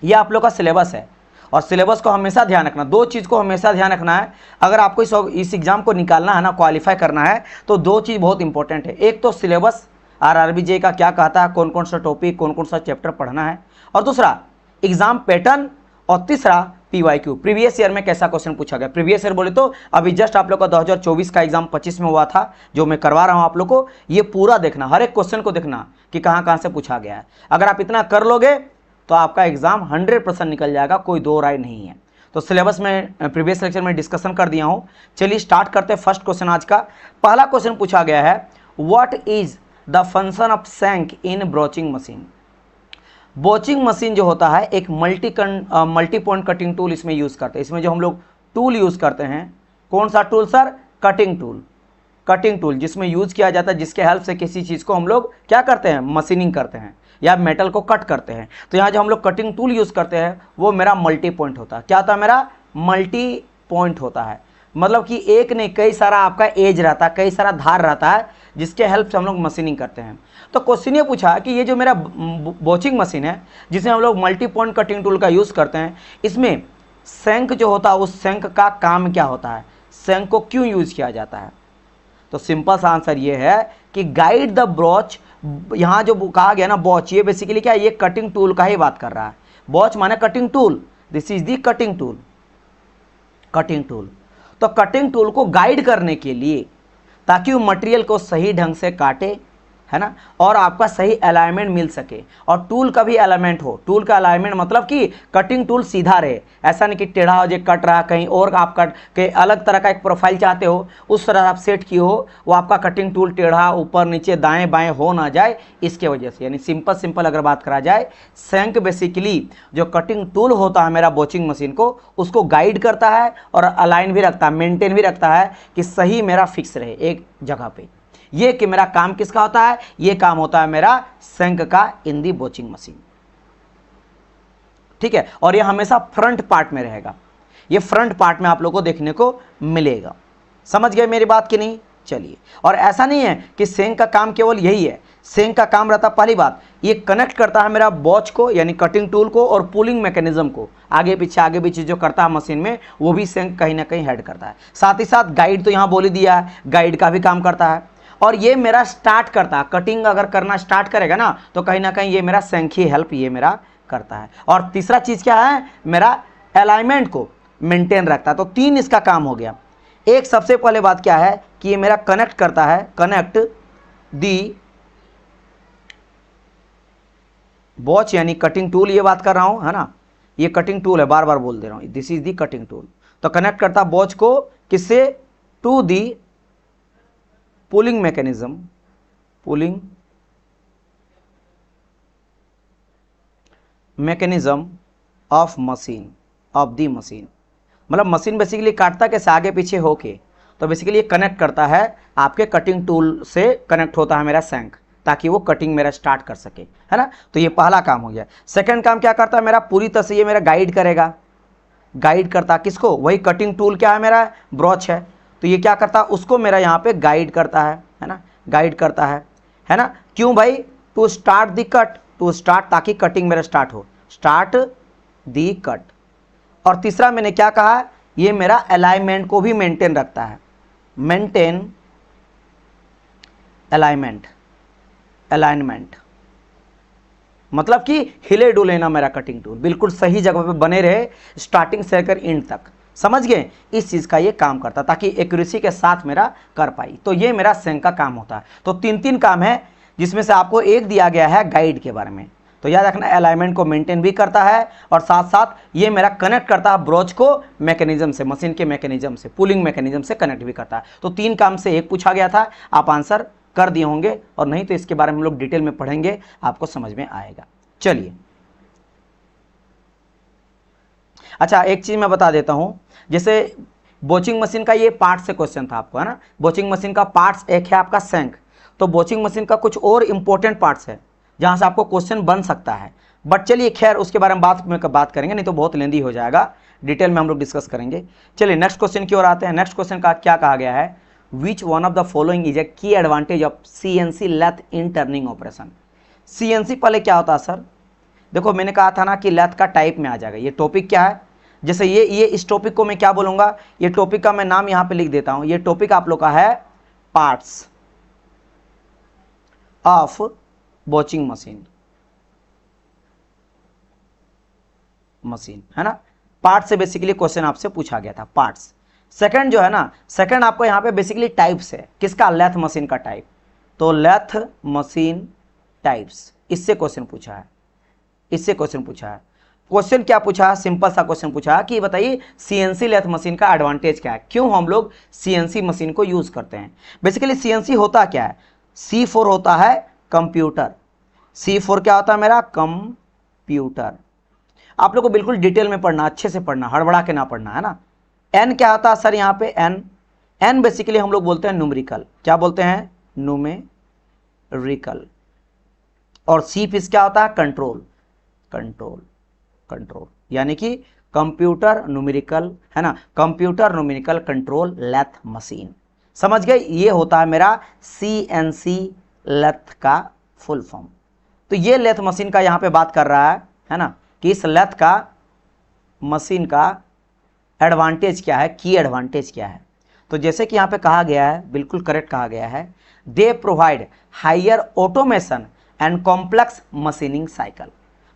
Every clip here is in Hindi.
ये आप लोग का सिलेबस है और सिलेबस को हमेशा ध्यान रखना, दो चीज़ को हमेशा ध्यान रखना है। अगर आपको इस एग्जाम को निकालना है ना, क्वालिफाई करना है, तो दो चीज़ बहुत इंपॉर्टेंट है। एक तो सिलेबस RRB JE का क्या कहता है, कौन कौन सा टॉपिक, कौन कौन सा चैप्टर पढ़ना है, और दूसरा एग्जाम पैटर्न, और तीसरा PYQ, प्रीवियस ईयर में कैसा क्वेश्चन पूछा गया। प्रीवियस ईयर बोले तो अभी जस्ट आप लोग का 2024 का एग्जाम 25 में हुआ था, जो मैं करवा रहा हूँ आप लोग को। ये पूरा देखना, हर एक क्वेश्चन को देखना कि कहाँ कहाँ से पूछा गया है। अगर आप इतना कर लोगे तो आपका एग्जाम 100% निकल जाएगा, कोई दो राय नहीं है। तो सिलेबस में प्रीवियस लेक्चर में डिस्कशन कर दिया हूँ। चलिए स्टार्ट करते हैं फर्स्ट क्वेश्चन आज का। पहला क्वेश्चन पूछा गया है, what is the function of shank in broaching machine. Broaching machine जो होता है एक मल्टी पॉइंट कटिंग टूल इसमें यूज़ करते हैं। इसमें जो हम लोग टूल यूज़ करते हैं, कौन सा tool sir, cutting tool. Cutting tool जिसमें यूज़ किया जाता है, जिसके हेल्प से किसी चीज़ को हम लोग क्या करते हैं, मशीनिंग करते हैं या मेटल को कट करते हैं। तो यहाँ जो हम लोग कटिंग टूल यूज़ करते हैं वो मेरा मल्टी पॉइंट होता है। क्या होता है, मेरा मल्टी पॉइंट होता है। मतलब कि एक नहीं, कई सारा आपका एज रहता है, कई सारा धार रहता है, जिसके हेल्प से हम लोग मशीनिंग करते हैं। तो क्वेश्चन ये पूछा कि ये जो मेरा ब्रोचिंग मशीन है जिसमें हम लोग मल्टी पॉइंट कटिंग टूल का यूज़ करते हैं, इसमें सैंक जो होता है उस सैंक का काम क्या होता है, सैंक को क्यों यूज़ किया जाता है। तो सिंपल सा आंसर ये है कि गाइड द ब्रोच। यहाँ जो कहा गया ना ब्रोच, ये बेसिकली क्या है, ये कटिंग टूल का ही बात कर रहा है। ब्रोच माने cutting tool, this is the cutting tool. Cutting tool, तो कटिंग टूल को गाइड करने के लिए, ताकि वो मटेरियल को सही ढंग से काटे, है ना, और आपका सही अलाइनमेंट मिल सके, और टूल का भी अलाइनमेंट हो। टूल का अलाइनमेंट मतलब कि कटिंग टूल सीधा रहे, ऐसा नहीं कि टेढ़ा हो जाए, कट रहा कहीं और, आप कट के अलग तरह का एक प्रोफाइल चाहते हो, उस तरह आप सेट किए हो, वो आपका कटिंग टूल टेढ़ा ऊपर नीचे दाएं बाएं हो ना जाए, इसके वजह से। यानी सिंपल अगर बात करा जाए, सैंक बेसिकली जो कटिंग टूल होता है मेरा ब्रोचिंग मशीन को, उसको गाइड करता है और अलाइन भी रखता है, मेंटेन भी रखता है कि सही मेरा फिक्स रहे एक जगह पे। ये कि मेरा काम किसका होता है, ये काम होता है मेरा सैंक का इन दी ब्रोचिंग मशीन। ठीक है, और ये हमेशा फ्रंट पार्ट में रहेगा, ये फ्रंट पार्ट में आप लोगों को देखने को मिलेगा। समझ गए मेरी बात कि नहीं। चलिए, और ऐसा नहीं है कि सैंक का काम केवल यही है। सैंक का काम रहता, पहली बात, ये कनेक्ट करता है मेरा ब्रोच को यानी कटिंग टूल को और पुलिंग मैकेनिज्म को, आगे पीछे जो करता है मशीन में, वो भी सैंक कहीं ना कहीं हेड करता है। साथ ही साथ गाइड तो यहाँ बोल ही दिया है, गाइड का भी काम करता है। और ये मेरा स्टार्ट करता है, कटिंग अगर करना स्टार्ट करेगा ना, तो कहीं ना कहीं ये मेरा सैंक ही हेल्प ये मेरा करता है। और तीसरा चीज़ क्या है, मेरा अलाइनमेंट को मेंटेन रखता है। तो तीन इसका काम हो गया। एक सबसे पहले बात क्या है कि ये मेरा कनेक्ट करता है, कनेक्ट दी ब्रोच यानी कटिंग टूल, ये बात कर रहा हूं, है ना, ये कटिंग टूल है, बार बार बोल दे रहा हूं, this is the cutting tool. तो कनेक्ट करता ब्रोच को किससे, to the pulling mechanism, pulling mechanism of machine, of the machine. मतलब मशीन बेसिकली काटता कैसे, आगे पीछे होके। तो बेसिकली ये कनेक्ट करता है आपके कटिंग टूल से, कनेक्ट होता है मेरा सैंक, ताकि वो कटिंग मेरा स्टार्ट कर सके, है ना। तो ये पहला काम हो गया। सेकंड काम क्या करता है मेरा, पूरी तरह से ये मेरा गाइड करेगा। गाइड करता किसको, वही कटिंग टूल क्या है मेरा, ब्रोच है। तो ये क्या करता है, उसको मेरा यहाँ पे गाइड करता है ना, गाइड करता है ना। क्यों भाई, to start the cut, to start, ताकि कटिंग मेरा स्टार्ट हो, स्टार्ट दी कट। और तीसरा मैंने क्या कहा, ये मेरा अलाइनमेंट को भी मेंटेन रखता है, मेंटेन अलाइनमेंट, अलाइनमेंट मतलब कि हिले डुले ना मेरा कटिंग टूल, बिल्कुल सही जगह पे बने रहे स्टार्टिंग से लेकर एंड तक। समझ गए, इस चीज़ का ये काम करता, ताकि एक्यूरेसी के साथ मेरा कर पाई। तो ये मेरा सैंक का काम होता है। तो तीन काम है, जिसमें से आपको एक दिया गया है गाइड के बारे में। तो याद रखना, अलाइनमेंट को मेंटेन भी करता है, और साथ साथ ये मेरा कनेक्ट करता है ब्रोच को मैकेनिज्म से, मशीन के मैकेनिज्म से, पुलिंग मैकेनिज्म से कनेक्ट भी करता है। तो तीन काम से एक पूछा गया था, आप आंसर कर दिए होंगे, और नहीं तो इसके बारे में हम लोग डिटेल में पढ़ेंगे, आपको समझ में आएगा। चलिए, अच्छा एक चीज़ मैं बता देता हूं, जैसे ब्रोचिंग मशीन का ये पार्ट से क्वेश्चन था आपको, है ना। ब्रोचिंग मशीन का पार्ट्स एक है आपका सैंक, तो ब्रोचिंग मशीन का कुछ और इंपॉर्टेंट पार्ट्स है जहां से आपको क्वेश्चन बन सकता है। बट चलिए खैर, उसके बारे में बात करेंगे, नहीं तो बहुत लेंदी हो जाएगा, डिटेल में हम लोग डिस्कस करेंगे। चलिए नेक्स्ट क्वेश्चन की ओर आते हैं। नेक्स्ट क्वेश्चन का क्या कहा गया है, which one of the following is a key advantage of CNC lathe in turning operation. CNC पहले क्या होता है सर, देखो मैंने कहा था ना कि लेथ का टाइप में आ जाएगा। ये टॉपिक क्या है, जैसे ये इस टॉपिक को मैं क्या बोलूंगा, ये टॉपिक का मैं नाम यहां पे लिख देता हूं। ये टॉपिक आप लोग का है पार्ट्स ऑफ वॉचिंग मशीन, है ना। पार्ट से बेसिकली क्वेश्चन आपसे पूछा गया था, पार्ट्स। सेकंड जो है ना, सेकंड आपको यहां पे बेसिकली टाइप्स है, किसका, लेथ मशीन का टाइप। तो लेथ मशीन टाइप्स, इससे क्वेश्चन पूछा है, इससे क्वेश्चन पूछा है। क्वेश्चन क्या पूछा है, सिंपल सा क्वेश्चन पूछा है कि बताइए सीएनसी लेथ मशीन का एडवांटेज क्या है, क्यों हम लोग सीएनसी मशीन को यूज करते हैं। बेसिकली सीएनसी होता क्या है, C4 होता है कंप्यूटर। C4 क्या होता है मेरा, कंप्यूटर। आप लोग को बिल्कुल डिटेल में पढ़ना, अच्छे से पढ़ना, हड़बड़ा के ना पढ़ना, है ना। N क्या होता है सर, यहाँ पे N बेसिकली हम लोग बोलते हैं न्यूमेरिकल, क्या बोलते हैं, न्यूमेरिकल। और C फिर क्या होता है, कंट्रोल, कंट्रोल, यानी कि कंप्यूटर न्यूमेरिकल, है ना, computer numerical control lathe machine. समझ गए, ये होता है मेरा CNC लेथ का फुल फॉर्म। तो ये लेथ मशीन का यहाँ पे बात कर रहा है ना, कि इस लेथ का मशीन का एडवांटेज क्या है, की एडवांटेज क्या है। तो जैसे कि यहाँ पे कहा गया है, बिल्कुल करेक्ट कहा गया है, they provide higher automation and complex machining cycle.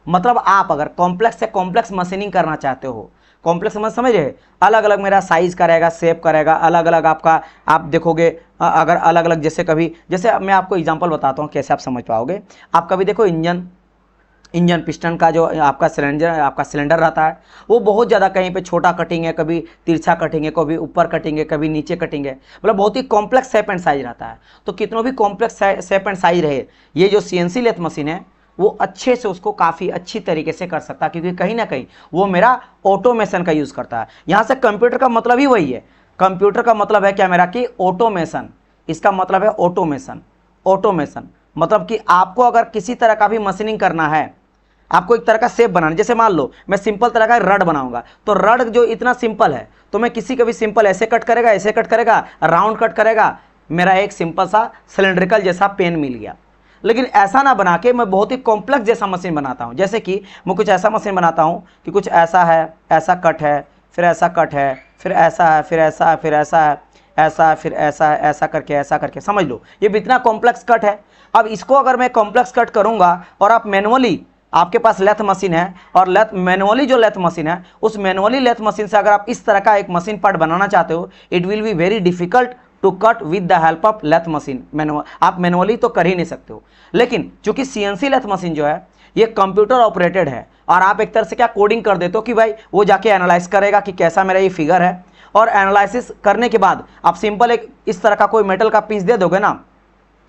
मतलब आप अगर कॉम्प्लेक्स से कॉम्प्लेक्स मशीनिंग करना चाहते हो, कॉम्प्लेक्स समझ रहे, अलग अलग मेरा साइज का रहेगा, शेप का रहेगा, अलग अलग आपका, आप देखोगे अगर अलग अलग, जैसे कभी, जैसे मैं आपको एग्जांपल बताता हूँ कैसे आप समझ पाओगे। आप कभी देखो इंजन पिस्टन का जो आपका सिलेंडर रहता है, वो बहुत ज़्यादा कहीं पे छोटा कटिंग है, कभी तिरछा कटिंग है, कभी ऊपर कटिंग है, कभी नीचे कटिंग है, मतलब बहुत ही कॉम्प्लेक्स शेप एंड साइज रहता है। तो कितनों भी कॉम्प्लेक्स शेप एंड साइज रहे, ये जो CNC लेथ मशीन है वो अच्छे से उसको काफ़ी अच्छी तरीके से कर सकता है, क्योंकि कहीं ना कहीं वो मेरा ऑटोमेशन का यूज़ करता है। यहाँ से कंप्यूटर का मतलब ही वही है, कंप्यूटर का मतलब है क्या मेरा, कि ऑटोमेशन। इसका मतलब है ऑटोमेशन मतलब कि आपको अगर किसी तरह का भी मशीनिंग करना है, आपको एक तरह का शेप बनाना, जैसे मान लो मैं सिंपल तरह का रड बनाऊंगा, तो रड जो इतना सिंपल है, तो मैं किसी का भी सिंपल ऐसे कट करेगा, ऐसे कट करेगा, राउंड कट करेगा, मेरा एक सिंपल सा सिलेंड्रिकल जैसा पेन मिल गया। लेकिन ऐसा ना बना के मैं बहुत ही कॉम्प्लेक्स जैसा मशीन बनाता हूँ। जैसे कि मैं कुछ ऐसा मशीन बनाता हूँ कि कुछ ऐसा है, ऐसा कट है, फिर ऐसा कट है, फिर ऐसा है, फिर ऐसा है, फिर ऐसा है, ऐसा है, फिर ऐसा है, ऐसा करके समझ लो ये भी इतना कॉम्प्लेक्स कट है। अब इसको अगर मैं कॉम्प्लेक्स कट करूँगा और आप मैनुअली, आपके पास लेथ मशीन है और मैनुअली जो लेथ मशीन है, उस मैनुअली लेथ मशीन से अगर आप इस तरह का एक मशीन पार्ट बनाना चाहते हो, it will be very difficult to cut with the help of lathe machine. आप मैनुअली तो कर ही नहीं सकते हो। लेकिन चूंकि CNC लेथ मशीन जो है ये कंप्यूटर ऑपरेटेड है, और आप एक तरह से क्या कोडिंग कर देते हो कि भाई वो जाके एनालाइज करेगा कि कैसा मेरा ये फिगर है, और एनालिसिस करने के बाद आप सिंपल एक इस तरह का कोई मेटल का पीस दे दोगे ना,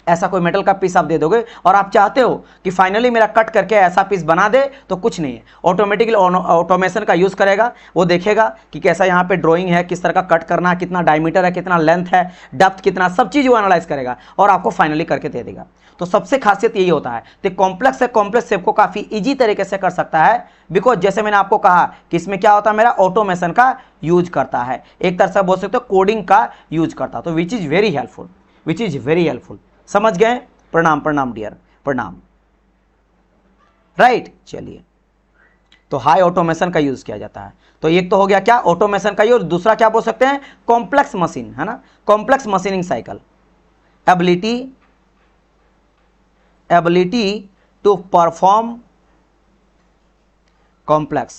ऐसा कोई मेटल का पीस आप दे दोगे, और आप चाहते हो कि फाइनली मेरा कट करके ऐसा पीस बना दे, तो कुछ नहीं है, ऑटोमेटिकली ऑटोमेशन का यूज़ करेगा। वो देखेगा कि कैसा यहाँ पे ड्राइंग है, किस तरह का कट करना है, कितना डायमीटर है, कितना लेंथ है, डेप्थ कितना, सब चीज़ वो एनालाइज करेगा और आपको फाइनली करके दे देगा। तो सबसे खासियत यही होता है कि कॉम्प्लेक्स से कॉम्प्लेक्स शेप को काफ़ी ईजी तरीके से कर सकता है, बिकॉज जैसे मैंने आपको कहा कि इसमें क्या होता है, मेरा ऑटोमेशन का यूज करता है, एक तरह से बोल सकते हो कोडिंग का यूज करता है। तो विच इज़ वेरी हेल्पफुल, समझ गए। प्रणाम डियर, प्रणाम, राइट। चलिए, तो हाई ऑटोमेशन का यूज किया जाता है। तो एक तो हो गया क्या, ऑटोमेशन का यूज, दूसरा क्या बोल सकते हैं, कॉम्प्लेक्स मशीन, है ना, complex machining cycle, ability to perform complex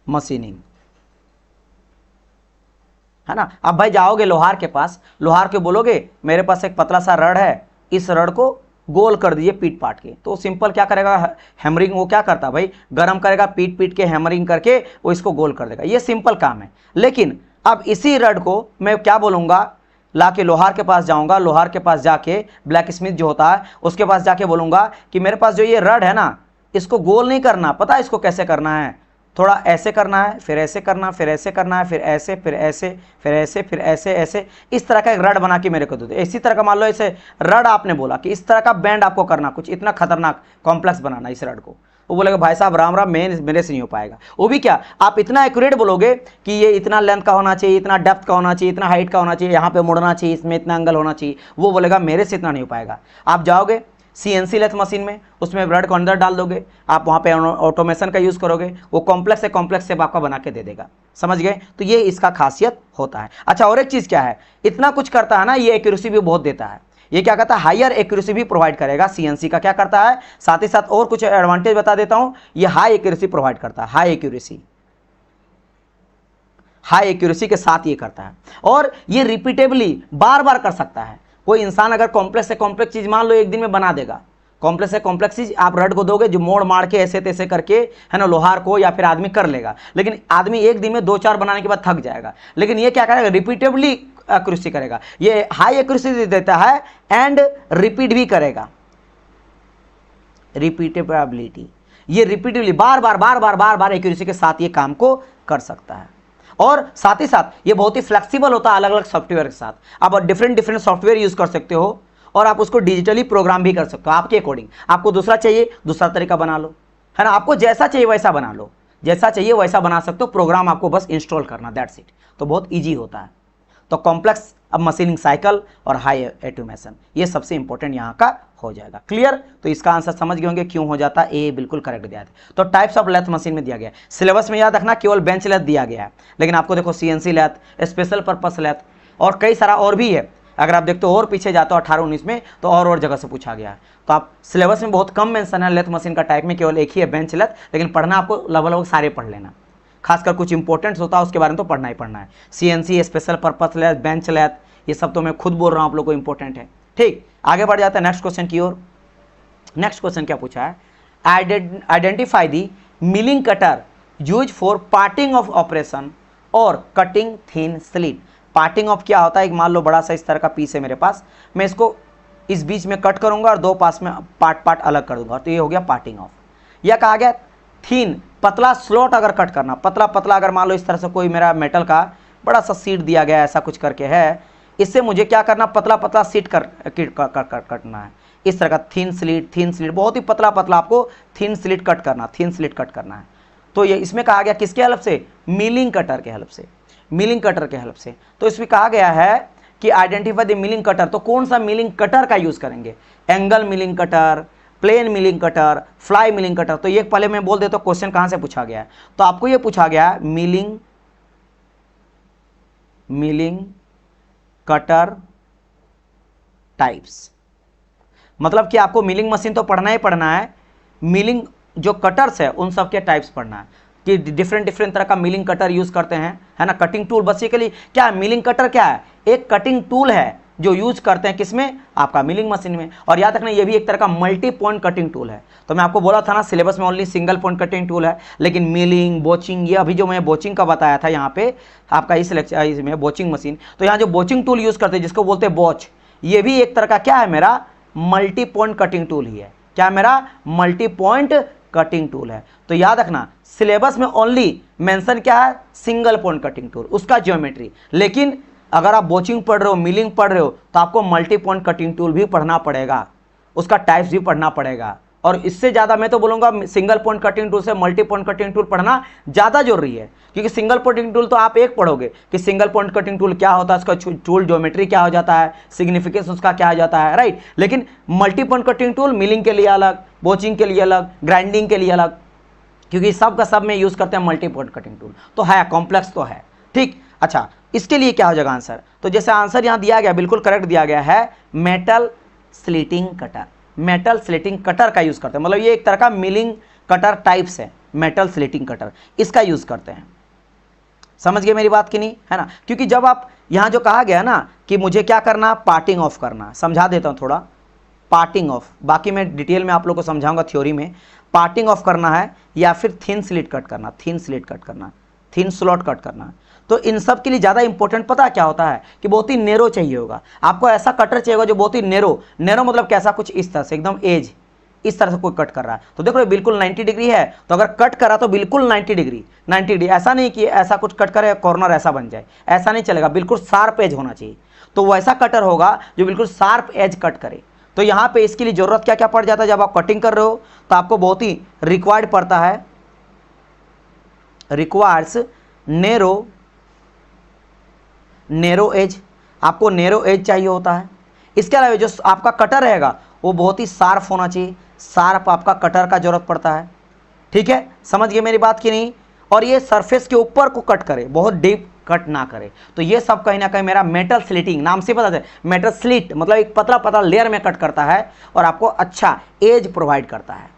machining, है ना। अब भाई जाओगे लोहार के पास, लोहार के बोलोगे मेरे पास एक पतला सा रड है, इस रड को गोल कर दीजिए पीट पाट के, तो सिंपल क्या करेगा, हैमरिंग वो क्या करता है भाई, गरम करेगा, पीट के हैमरिंग करके वो इसको गोल कर देगा, ये सिंपल काम है। लेकिन अब इसी रड को मैं क्या बोलूँगा, ला के लोहार के पास जाऊँगा, लोहार के पास जाके ब्लैक स्मिथ जो होता है उसके पास जाके बोलूँगा कि मेरे पास जो ये रड है ना, इसको गोल नहीं करना, पता है इसको कैसे करना है, थोड़ा ऐसे करना है, फिर ऐसे करना, फिर ऐसे करना है, फिर ऐसे, फिर ऐसे, फिर ऐसे, फिर ऐसे, ऐसे, इस तरह का एक रड बना के मेरे को दे दो। इसी तरह का मान लो ऐसे रड आपने बोला कि इस तरह का बैंड आपको करना, कुछ इतना खतरनाक कॉम्प्लेक्स बनाना इस रड को, वो बोलेगा भाई साहब राम राम, मेरे से नहीं हो पाएगा। वो भी क्या, आप इतना एक्यूरेट बोलोगे कि ये इतना लेंथ का होना चाहिए, इतना डेप्थ का होना चाहिए, इतना हाइट का होना चाहिए, यहाँ पे मुड़ना चाहिए, इसमें इतना एंगल होना चाहिए, वो बोलेगा मेरे से इतना नहीं हो पाएगा। आप जाओगे सीएनसी लेथ मशीन में उसमें रड को अंदर डाल दोगे, आप वहाँ पे ऑटोमेशन का यूज़ करोगे, वो कॉम्प्लेक्स से कॉम्प्लेक्स शेप आपका बना के दे देगा। समझ गए? तो ये इसका खासियत होता है। अच्छा, और एक चीज़ क्या है, इतना कुछ करता है ना, ये एक्यूरेसी भी बहुत देता है। ये क्या कहता है, हायर एक्यूरेसी भी प्रोवाइड करेगा। सीएनसी का क्या करता है, साथ ही साथ और कुछ एडवांटेज बता देता हूँ, ये हाई एक्यूरेसी प्रोवाइड करता है। हाई एक्यूरेसी के साथ ये करता है, और ये रिपीटेबली बार बार कर सकता है। कोई इंसान अगर कॉम्प्लेक्स से कॉम्प्लेक्स चीज मान लो एक दिन में बना देगा, कॉम्प्लेक्स से कॉम्प्लेक्स चीज आप रड को दोगे जो मोड़ मार के ऐसे तैसे करके, है ना, लोहार को या फिर आदमी कर लेगा, लेकिन आदमी एक दिन में 2-4 बनाने के बाद थक जाएगा। लेकिन ये क्या करेगा, रिपीटेबली एक्यूरेसी करेगा। ये हाई एक्यूरेसी देता है एंड रिपीट भी करेगा, रिपीटेबिलिटी। ये रिपीटेबली बार बार एक्यूरेसी के साथ ये काम को कर सकता है। और साथ ही साथ ये बहुत ही फ्लेक्सिबल होता है अलग अलग सॉफ्टवेयर के साथ। आप डिफरेंट सॉफ्टवेयर यूज कर सकते हो, और आप उसको डिजिटली प्रोग्राम भी कर सकते हो आपके अकॉर्डिंग। आपको दूसरा चाहिए, दूसरा तरीका बना लो, है ना, आपको जैसा चाहिए वैसा बना लो, जैसा चाहिए वैसा बना सकते हो। प्रोग्राम आपको बस इंस्टॉल करना, दैट्स इट। तो बहुत ईजी होता है। तो कॉम्प्लेक्स अब मशीनिंग साइकिल और हाई ऑटोमेशन, ये सबसे इंपॉर्टेंट यहाँ का हो जाएगा। क्लियर? तो इसका आंसर समझ गए होंगे क्यों हो जाता है, ए बिल्कुल करेक्ट दिया है। तो टाइप्स ऑफ लेथ मशीन में दिया गया है। सिलेबस में याद रखना केवल बेंच लेथ दिया गया है, लेकिन आपको देखो CNC lathe, special purpose lathe और कई सारा और भी है। अगर आप देखते हो और पीछे जाते हो 18-19 में, तो और जगह से पूछा गया है। तो आप सिलेबस में बहुत कम मेंशन है लेथ मशीन का टाइप में, केवल एक ही है बेंच लेथ, लेकिन पढ़ना आपको लगभग सारे पढ़ लेना। खासकर कुछ इंपॉर्टेंट होता है उसके बारे में तो पढ़ना ही पढ़ना है। CNC, special purpose lathe, bench lathe, ये सब तो मैं खुद बोल रहा हूँ आप लोग को इंपॉर्टेंट है। ठीक, आगे बढ़ जाते हैं नेक्स्ट क्वेश्चन की ओर। नेक्स्ट क्वेश्चन क्या पूछा है, identify the milling cutter used for parting off operation और cutting thin slit. Parting off क्या होता है, एक मान लो बड़ा सा इस तरह का पीस है मेरे पास, मैं इसको इस बीच में कट करूंगा और 2 पास में पार्ट अलग कर दूंगा, तो ये हो गया पार्टिंग ऑफ। या कहा गया थिन, पतला स्लॉट अगर कट करना, पतला अगर मान लो इस तरह से कोई मेरा मेटल का बड़ा सा सीट दिया गया ऐसा कुछ करके है, इससे मुझे क्या करना, पतला सीट कटना है। इस तरह का थिन स्लिट बहुत ही पतला आपको थिन स्लिट कट करना है। तो ये इसमें कहा गया किसके हेल्प से, मिलिंग कटर के हेल्प से। तो इसमें कहा गया है कि आइडेंटिफाई द मिलिंग कटर। तो कौन सा मिलिंग कटर का यूज करेंगे, angle milling cutter, plane milling cutter, fly milling cutter. तो ये पहले मैं बोल देता हूं क्वेश्चन कहां से पूछा गया है। तो आपको ये पूछा गया है मिलिंग कटर टाइप्स, मतलब कि आपको मिलिंग मशीन तो पढ़ना ही पढ़ना है, मिलिंग जो कटर्स है उन सब के टाइप्स पढ़ना है कि डिफरेंट तरह का मिलिंग कटर यूज करते हैं, है ना। कटिंग टूल बेसिकली क्या है, मिलिंग कटर क्या है, एक कटिंग टूल है जो यूज करते हैं किसमें, आपका मिलिंग मशीन में। और याद रखना ये भी एक तरह का मल्टी पॉइंट कटिंग टूल है। तो मैं आपको बोला था ना सिलेबस में only single point cutting tool है, लेकिन मिलिंग, बोचिंग, ये अभी जो मैं बोचिंग का बताया था यहाँ पे आपका इस लेक्चर इसमें बोचिंग मशीन, तो यहाँ जो बोचिंग टूल यूज करते हैं जिसको बोलते हैं बोच, ये भी एक तरह का क्या है, मेरा मल्टी पॉइंट कटिंग टूल ही है। क्या मेरा मल्टी पॉइंट कटिंग टूल है। तो याद रखना सिलेबस में ओनली मेंशन क्या है, सिंगल पॉइंट कटिंग टूल, उसका ज्योमेट्री। लेकिन अगर आप बोचिंग पढ़ रहे हो, मिलिंग पढ़ रहे हो, तो आपको मल्टी पॉइंट कटिंग टूल भी पढ़ना पड़ेगा, उसका टाइप्स भी पढ़ना पड़ेगा। और इससे ज़्यादा मैं तो बोलूँगा सिंगल पॉइंट कटिंग टूल से मल्टी पॉइंट कटिंग टूल पढ़ना ज़्यादा जरूरी है, क्योंकि सिंगल पॉइंट टूल तो आप एक पढ़ोगे कि सिंगल पॉइंट कटिंग टूल क्या होता है, उसका टूल ज्योमेट्री क्या हो जाता है, सिग्निफिकेंस उसका क्या हो जाता है, राइट। लेकिन multi point cutting tool milling के लिए अलग, बोचिंग के लिए अलग, ग्राइंडिंग के लिए अलग, क्योंकि सब का सब में यूज़ करते हैं मल्टी पॉइंट कटिंग टूल। तो है कॉम्प्लेक्स तो है, ठीक। अच्छा, इसके लिए क्या हो जाएगा आंसर, तो जैसे आंसर यहाँ दिया गया बिल्कुल करेक्ट दिया गया है, metal slitting cutter. Metal slitting cutter का यूज करते हैं, मतलब ये एक तरह का मिलिंग कटर टाइप्स है, मेटल स्लिटिंग कटर, इसका यूज करते हैं। समझ गए मेरी बात कि नहीं, है ना। क्योंकि जब आप यहाँ जो कहा गया ना कि मुझे क्या करना, पार्टिंग ऑफ करना, समझा देता हूँ थोड़ा, पार्टिंग ऑफ, बाकी मैं डिटेल में आप लोग को समझाऊंगा थ्योरी में। पार्टिंग ऑफ करना है या फिर थिन स्लिट कट करना, थिन स्लॉट कट करना। तो इन सब के लिए ज़्यादा इंपॉर्टेंट पता क्या होता है कि बहुत ही नेरो चाहिए होगा आपको, ऐसा कटर चाहिए होगा जो बहुत ही नेरो मतलब कैसा, कुछ इस तरह से एकदम एज इस तरह से कोई कट कर रहा है। तो देखो बिल्कुल 90 डिग्री है, तो अगर कट करा तो बिल्कुल 90 डिग्री, ऐसा नहीं कि ऐसा कुछ कट करे कॉर्नर ऐसा बन जाए, ऐसा नहीं चलेगा, बिल्कुल शार्प एज होना चाहिए। तो वैसा कटर होगा जो बिल्कुल शार्प एज कट करे। तो यहाँ पे इसके लिए जरूरत क्या क्या पड़ जाता है, जब आप कटिंग कर रहे हो तो आपको बहुत ही रिक्वायर्ड पड़ता है, रिक्वायर्स नैरो एज, आपको नैरो एज चाहिए होता है। इसके अलावा जो आपका कटर रहेगा वो बहुत ही शार्प होना चाहिए, शार्प आपका कटर का जरूरत पड़ता है, ठीक है, समझ गए मेरी बात की नहीं। और ये सरफेस के ऊपर को कट करे, बहुत डीप कट ना करे। तो ये सब कहीं ना कहीं मेरा मेटल स्लिटिंग, नाम से पता है मेटल स्लिट मतलब एक पतला पतला लेयर में कट करता है और आपको अच्छा एज प्रोवाइड करता है,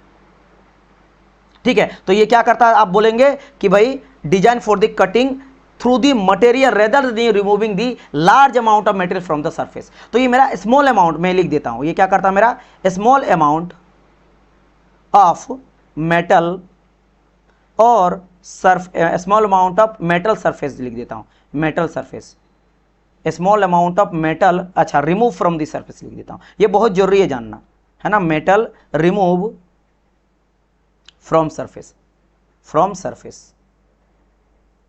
ठीक है। तो ये क्या करता है, आप बोलेंगे कि भाई design for the cutting through the material rather than removing the large amount of material from the surface. तो ये मेरा स्मॉल अमाउंट में लिख देता हूं, ये क्या करता है मेरा स्मॉल अमाउंट ऑफ मेटल और small amount of metal surface लिख देता हूं, metal surface, small amount of metal, अच्छा रिमूव फ्रॉम द सरफेस लिख देता हूं। ये बहुत जरूरी है जानना, है ना, metal remove from surface, from surface.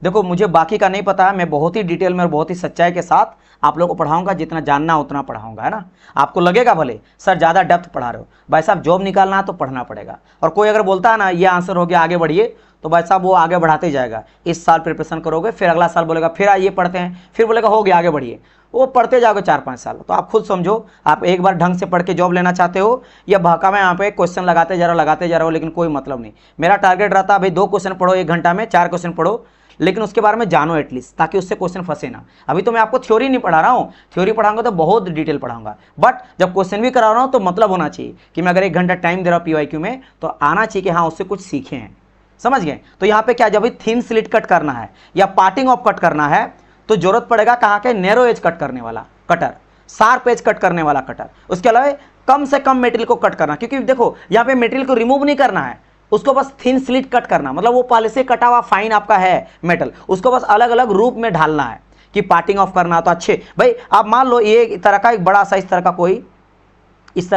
देखो मुझे बाकी का नहीं पता है, मैं बहुत ही डिटेल में और बहुत ही सच्चाई के साथ आप लोगों को पढ़ाऊंगा, जितना जानना उतना पढ़ाऊंगा, है ना। आपको लगेगा भले सर ज़्यादा डेप्थ पढ़ा रहे हो, भाई साहब जॉब निकालना है तो पढ़ना पड़ेगा। और कोई अगर बोलता है ना ये आंसर हो गया आगे बढ़िए, तो भाई साहब वो आगे बढ़ाते जाएगा। इस साल प्रिपरेशन करोगे, फिर अगला साल बोलेगा फिर ये पढ़ते हैं, फिर बोलेगा हो गया आगे बढ़िए, वो पढ़ते जाओगे 4-5 साल। तो आप खुद समझो, आप एक बार ढंग से पढ़ के जॉब लेना चाहते हो या भाका में यहाँ पे क्वेश्चन लगाते जा रहे हो, लेकिन कोई मतलब नहीं। मेरा टारगेट रहता है भाई 2 क्वेश्चन पढ़ो 1 घंटा में, 4 क्वेश्चन पढ़ो, लेकिन उसके बारे में जानो एटलीस्ट, ताकि उससे क्वेश्चन फंसे ना। अभी तो मैं आपको थ्योरी नहीं पढ़ा रहा हूँ, थ्योरी पढ़ाऊंगा तो बहुत डिटेल पढ़ाऊंगा, बट जब क्वेश्चन भी करा रहा हूँ तो मतलब होना चाहिए कि मैं अगर 1 घंटा टाइम दे रहा हूँ पीवाईक्यू में, तो आना चाहिए कि हाँ उससे कुछ सीखे हैं, समझ गए। तो यहाँ पे क्या, जब भी थिन स्लिट कट करना है या पार्टिंग ऑफ कट करना है, तो जरूरत पड़ेगा कहाँ के, नैरो एज कट करने वाला कटर, शार्प एज कट करने वाला कटर। उसके अलावा कम से कम मेटेरियल को कट करना, क्योंकि देखो यहाँ पे मेटेरियल को रिमूव नहीं करना है, उसको बस थिन स्लिट कट करना, मतलब वो पहले से कटा हुआ फाइन आपका है मेटल, उसको बस अलग अलग रूप में ढालना है कि पार्टिंग ऑफ करना। तो अच्छे भाई आप मान लो ये तरह का एक बड़ा सा इस तरह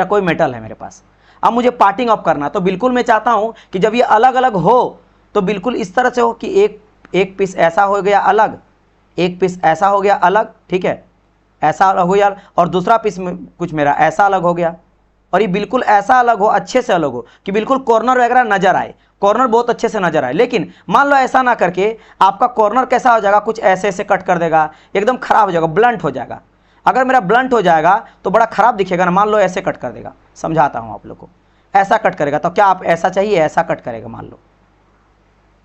कोई मेटल है मेरे पास, अब मुझे पार्टिंग ऑफ करना, तो बिल्कुल मैं चाहता हूं कि जब ये अलग अलग हो तो बिल्कुल इस तरह से हो कि एक पीस ऐसा हो गया अलग, एक पीस ऐसा हो गया अलग, ठीक है, ऐसा अलग हो गया, और दूसरा पीस में कुछ मेरा ऐसा अलग हो गया, और ये बिल्कुल ऐसा अलग हो, अच्छे से अलग हो कि बिल्कुल कॉर्नर वगैरह नजर आए, कॉर्नर बहुत अच्छे से नजर आए। लेकिन मान लो ऐसा ना करके आपका कॉर्नर कैसा हो जाएगा, कुछ ऐसे ऐसे कट कर देगा, एकदम खराब हो जाएगा, ब्लंट हो जाएगा। अगर मेरा ब्लंट हो जाएगा तो बड़ा खराब दिखेगा ना, मान लो ऐसे कट कर देगा, समझाता हूं आप लोग को, ऐसा कट करेगा, तो क्या आप ऐसा चाहिए, ऐसा कट करेगा, मान लो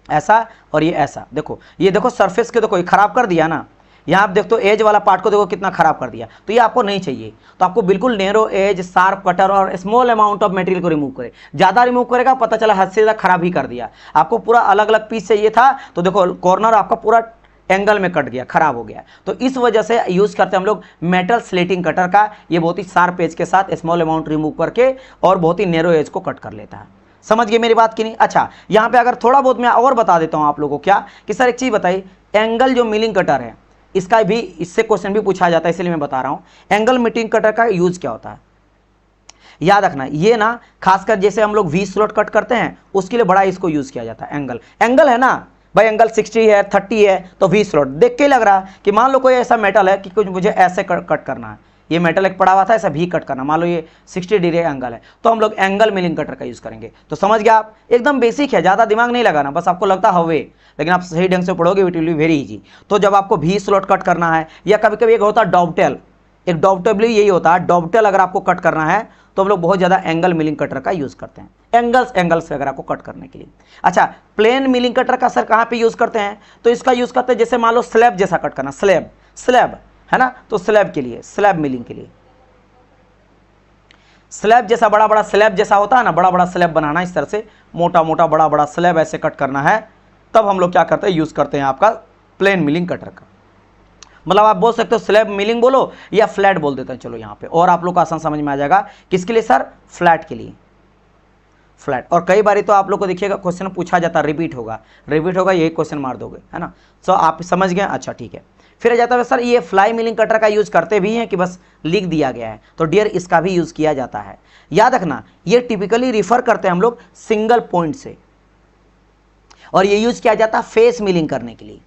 ऐसा, और ये ऐसा, देखो ये देखो सरफेस के, देखो ये खराब कर दिया ना, यहाँ आप देखो एज वाला पार्ट को देखो कितना खराब कर दिया, तो ये आपको नहीं चाहिए। तो आपको बिल्कुल नैरो एज, शार्प कटर और स्मॉल अमाउंट ऑफ मटेरियल को रिमूव करे। ज़्यादा रिमूव करेगा पता चला हद से ज़्यादा खराब ही कर दिया। आपको पूरा अलग अलग पीस चाहिए था, तो देखो कॉर्नर आपका पूरा एंगल में कट गया, खराब हो गया। तो इस वजह से यूज़ करते हैं हम लोग मेटल स्लेटिंग कटर का, ये बहुत ही शार्प एज के साथ स्मॉल अमाउंट रिमूव करके और बहुत ही नैरो एज को कट कर लेता है। समझ गए मेरी बात की नहीं। अच्छा यहाँ पे अगर थोड़ा बहुत मैं और बता देता हूँ आप लोगों को, क्या कि सर एक चीज़ बताइए, एंगल जो मिलिंग कटर है इसका भी, इससे क्वेश्चन भी पूछा जाता है, इसलिए मैं बता रहा हूं एंगल मिलिंग कटर का यूज क्या होता है। याद रखना ये ना, खासकर जैसे हम लोग वी स्लॉट कट करते हैं उसके लिए बड़ा इसको यूज किया जाता है। एंगल है ना भाई, एंगल 60 है 30 है, तो वी स्लॉट देख के लग रहा कि मान लो कोई ऐसा मेटल है कि कुछ मुझे ऐसे कट करना है, ये मेटल एक पड़ा हुआ था ऐसा भी कट करना, मान लो ये 60 डिग्री एंगल है, तो हम लोग एंगल मिलिंग कटर का यूज करेंगे। तो समझ गया आप, एकदम बेसिक है, ज़्यादा दिमाग नहीं लगाना, बस आपको लगता हवे, लेकिन आप सही ढंग से पढ़ोगे it will be very easy. तो जब आपको भी स्लॉट कट करना है, या कभी कभी एक होता है डॉबटेल, एक डॉबटेल भी यही होता है, डॉबटेल अगर आपको कट करना है तो हम लोग बहुत ज़्यादा एंगल मिलिंग कटर का यूज़ करते हैं, एंगल्स वगैरह को कट करने के लिए। अच्छा प्लेन मिलिंग कटर का सर कहाँ पे यूज़ करते हैं, तो इसका यूज़ करते हैं जैसे मान लो स्लैब जैसा कट करना, स्लैब है ना, तो स्लैब के लिए, स्लैब मिलिंग के लिए, स्लैब जैसा बड़ा बड़ा स्लैब जैसा होता है ना, बड़ा बड़ा स्लैब बनाना, इस तरह से मोटा मोटा बड़ा बड़ा स्लैब ऐसे कट करना है, तब हम लोग क्या करते हैं, यूज़ करते हैं आपका प्लेन मिलिंग कटर का। मतलब आप बोल सकते हो स्लैब मिलिंग बोलो या फ्लैट बोल देते हैं, चलो यहाँ पे और आप लोग को आसान समझ में आ जाएगा। किसके लिए सर, फ्लैट के लिए, फ्लैट। और कई बार तो आप लोग को देखिएगा क्वेश्चन पूछा जाता है, रिपीट होगा यही क्वेश्चन मार दोगे, है ना। सो आप समझ गए, अच्छा ठीक है। फिर जाता है सर ये फ्लाई मिलिंग कटर का यूज करते भी हैं कि बस लिख दिया गया है, तो डियर इसका भी यूज किया जाता है। याद रखना ये टिपिकली रिफर करते हैं हम लोग सिंगल पॉइंट से, और ये यूज किया जाता है फेस मिलिंग करने के लिए,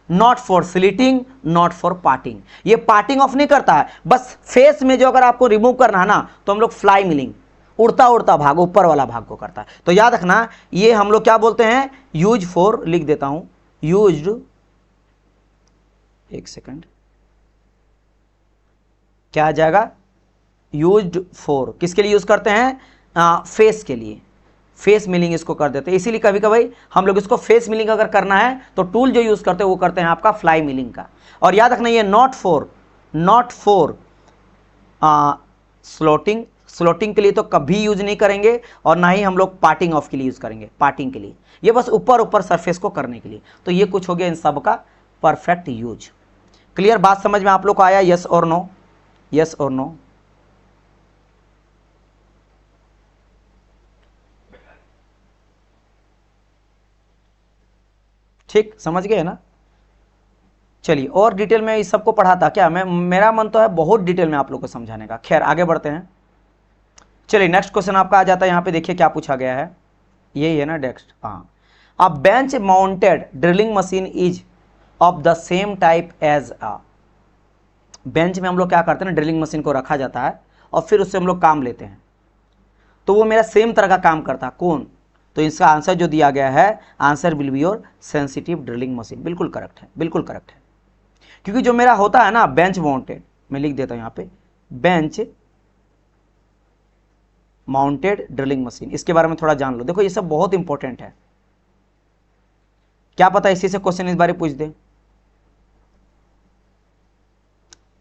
not for slitting, not for parting. ये पार्टिंग ऑफ नहीं करता है, बस फेस में जो अगर आपको रिमूव करना है ना, तो हम लोग फ्लाई मिलिंग, उड़ता उड़ता भाग, ऊपर वाला भाग को करता है। तो याद रखना ये हम लोग क्या बोलते हैं, यूज फॉर, लिख देता हूं यूज्ड, एक सेकंड क्या आ जाएगा, यूज्ड फॉर, किसके लिए यूज करते हैं, फेस के लिए, फेस मिलिंग इसको कर देते हैं। इसीलिए कभी कभी हम लोग इसको फेस मिलिंग अगर करना है तो टूल जो यूज करते हैं वो करते हैं आपका फ्लाई मिलिंग का। और याद रखना ये नॉट फॉर स्लोटिंग, स्लोटिंग के लिए तो कभी यूज नहीं करेंगे, और ना ही हम लोग पार्टिंग ऑफ के लिए यूज करेंगे, पार्टिंग के लिए, ये बस ऊपर ऊपर सरफेस को करने के लिए। तो ये कुछ हो गया इन सब का परफेक्ट यूज। क्लियर, बात समझ में आप लोग को आया? यस और नो, यस और नो? ठीक, समझ गए ना? चलिए, और डिटेल में इस सबको पढ़ाता क्या मैं, मेरा मन तो है बहुत डिटेल में आप लोग को समझाने का। खैर आगे बढ़ते हैं। चलिए नेक्स्ट क्वेश्चन आपका आ जाता है, यहाँ पे देखिए क्या पूछा गया है, यही है ना नेक्स्ट। हाँ, a bench mounted drilling machine is of the same type as a, bench में हम लोग क्या करते हैं ना, ड्रिलिंग मशीन को रखा जाता है और फिर उससे हम लोग काम लेते हैं, तो वो मेरा सेम तरह का काम करता है, कौन? तो इसका आंसर जो दिया गया है, answer will be your sensitive drilling machine. बिल्कुल करेक्ट है, बिल्कुल करेक्ट है। क्योंकि जो मेरा होता है ना बेंच माउंटेड, मैं लिख देता हूं यहाँ पे, बेंच माउंटेड ड्रिलिंग मशीन, इसके बारे में थोड़ा जान लो। देखो ये सब बहुत इंपॉर्टेंट है, क्या पता इसी से क्वेश्चन इस बारे पूछ दे,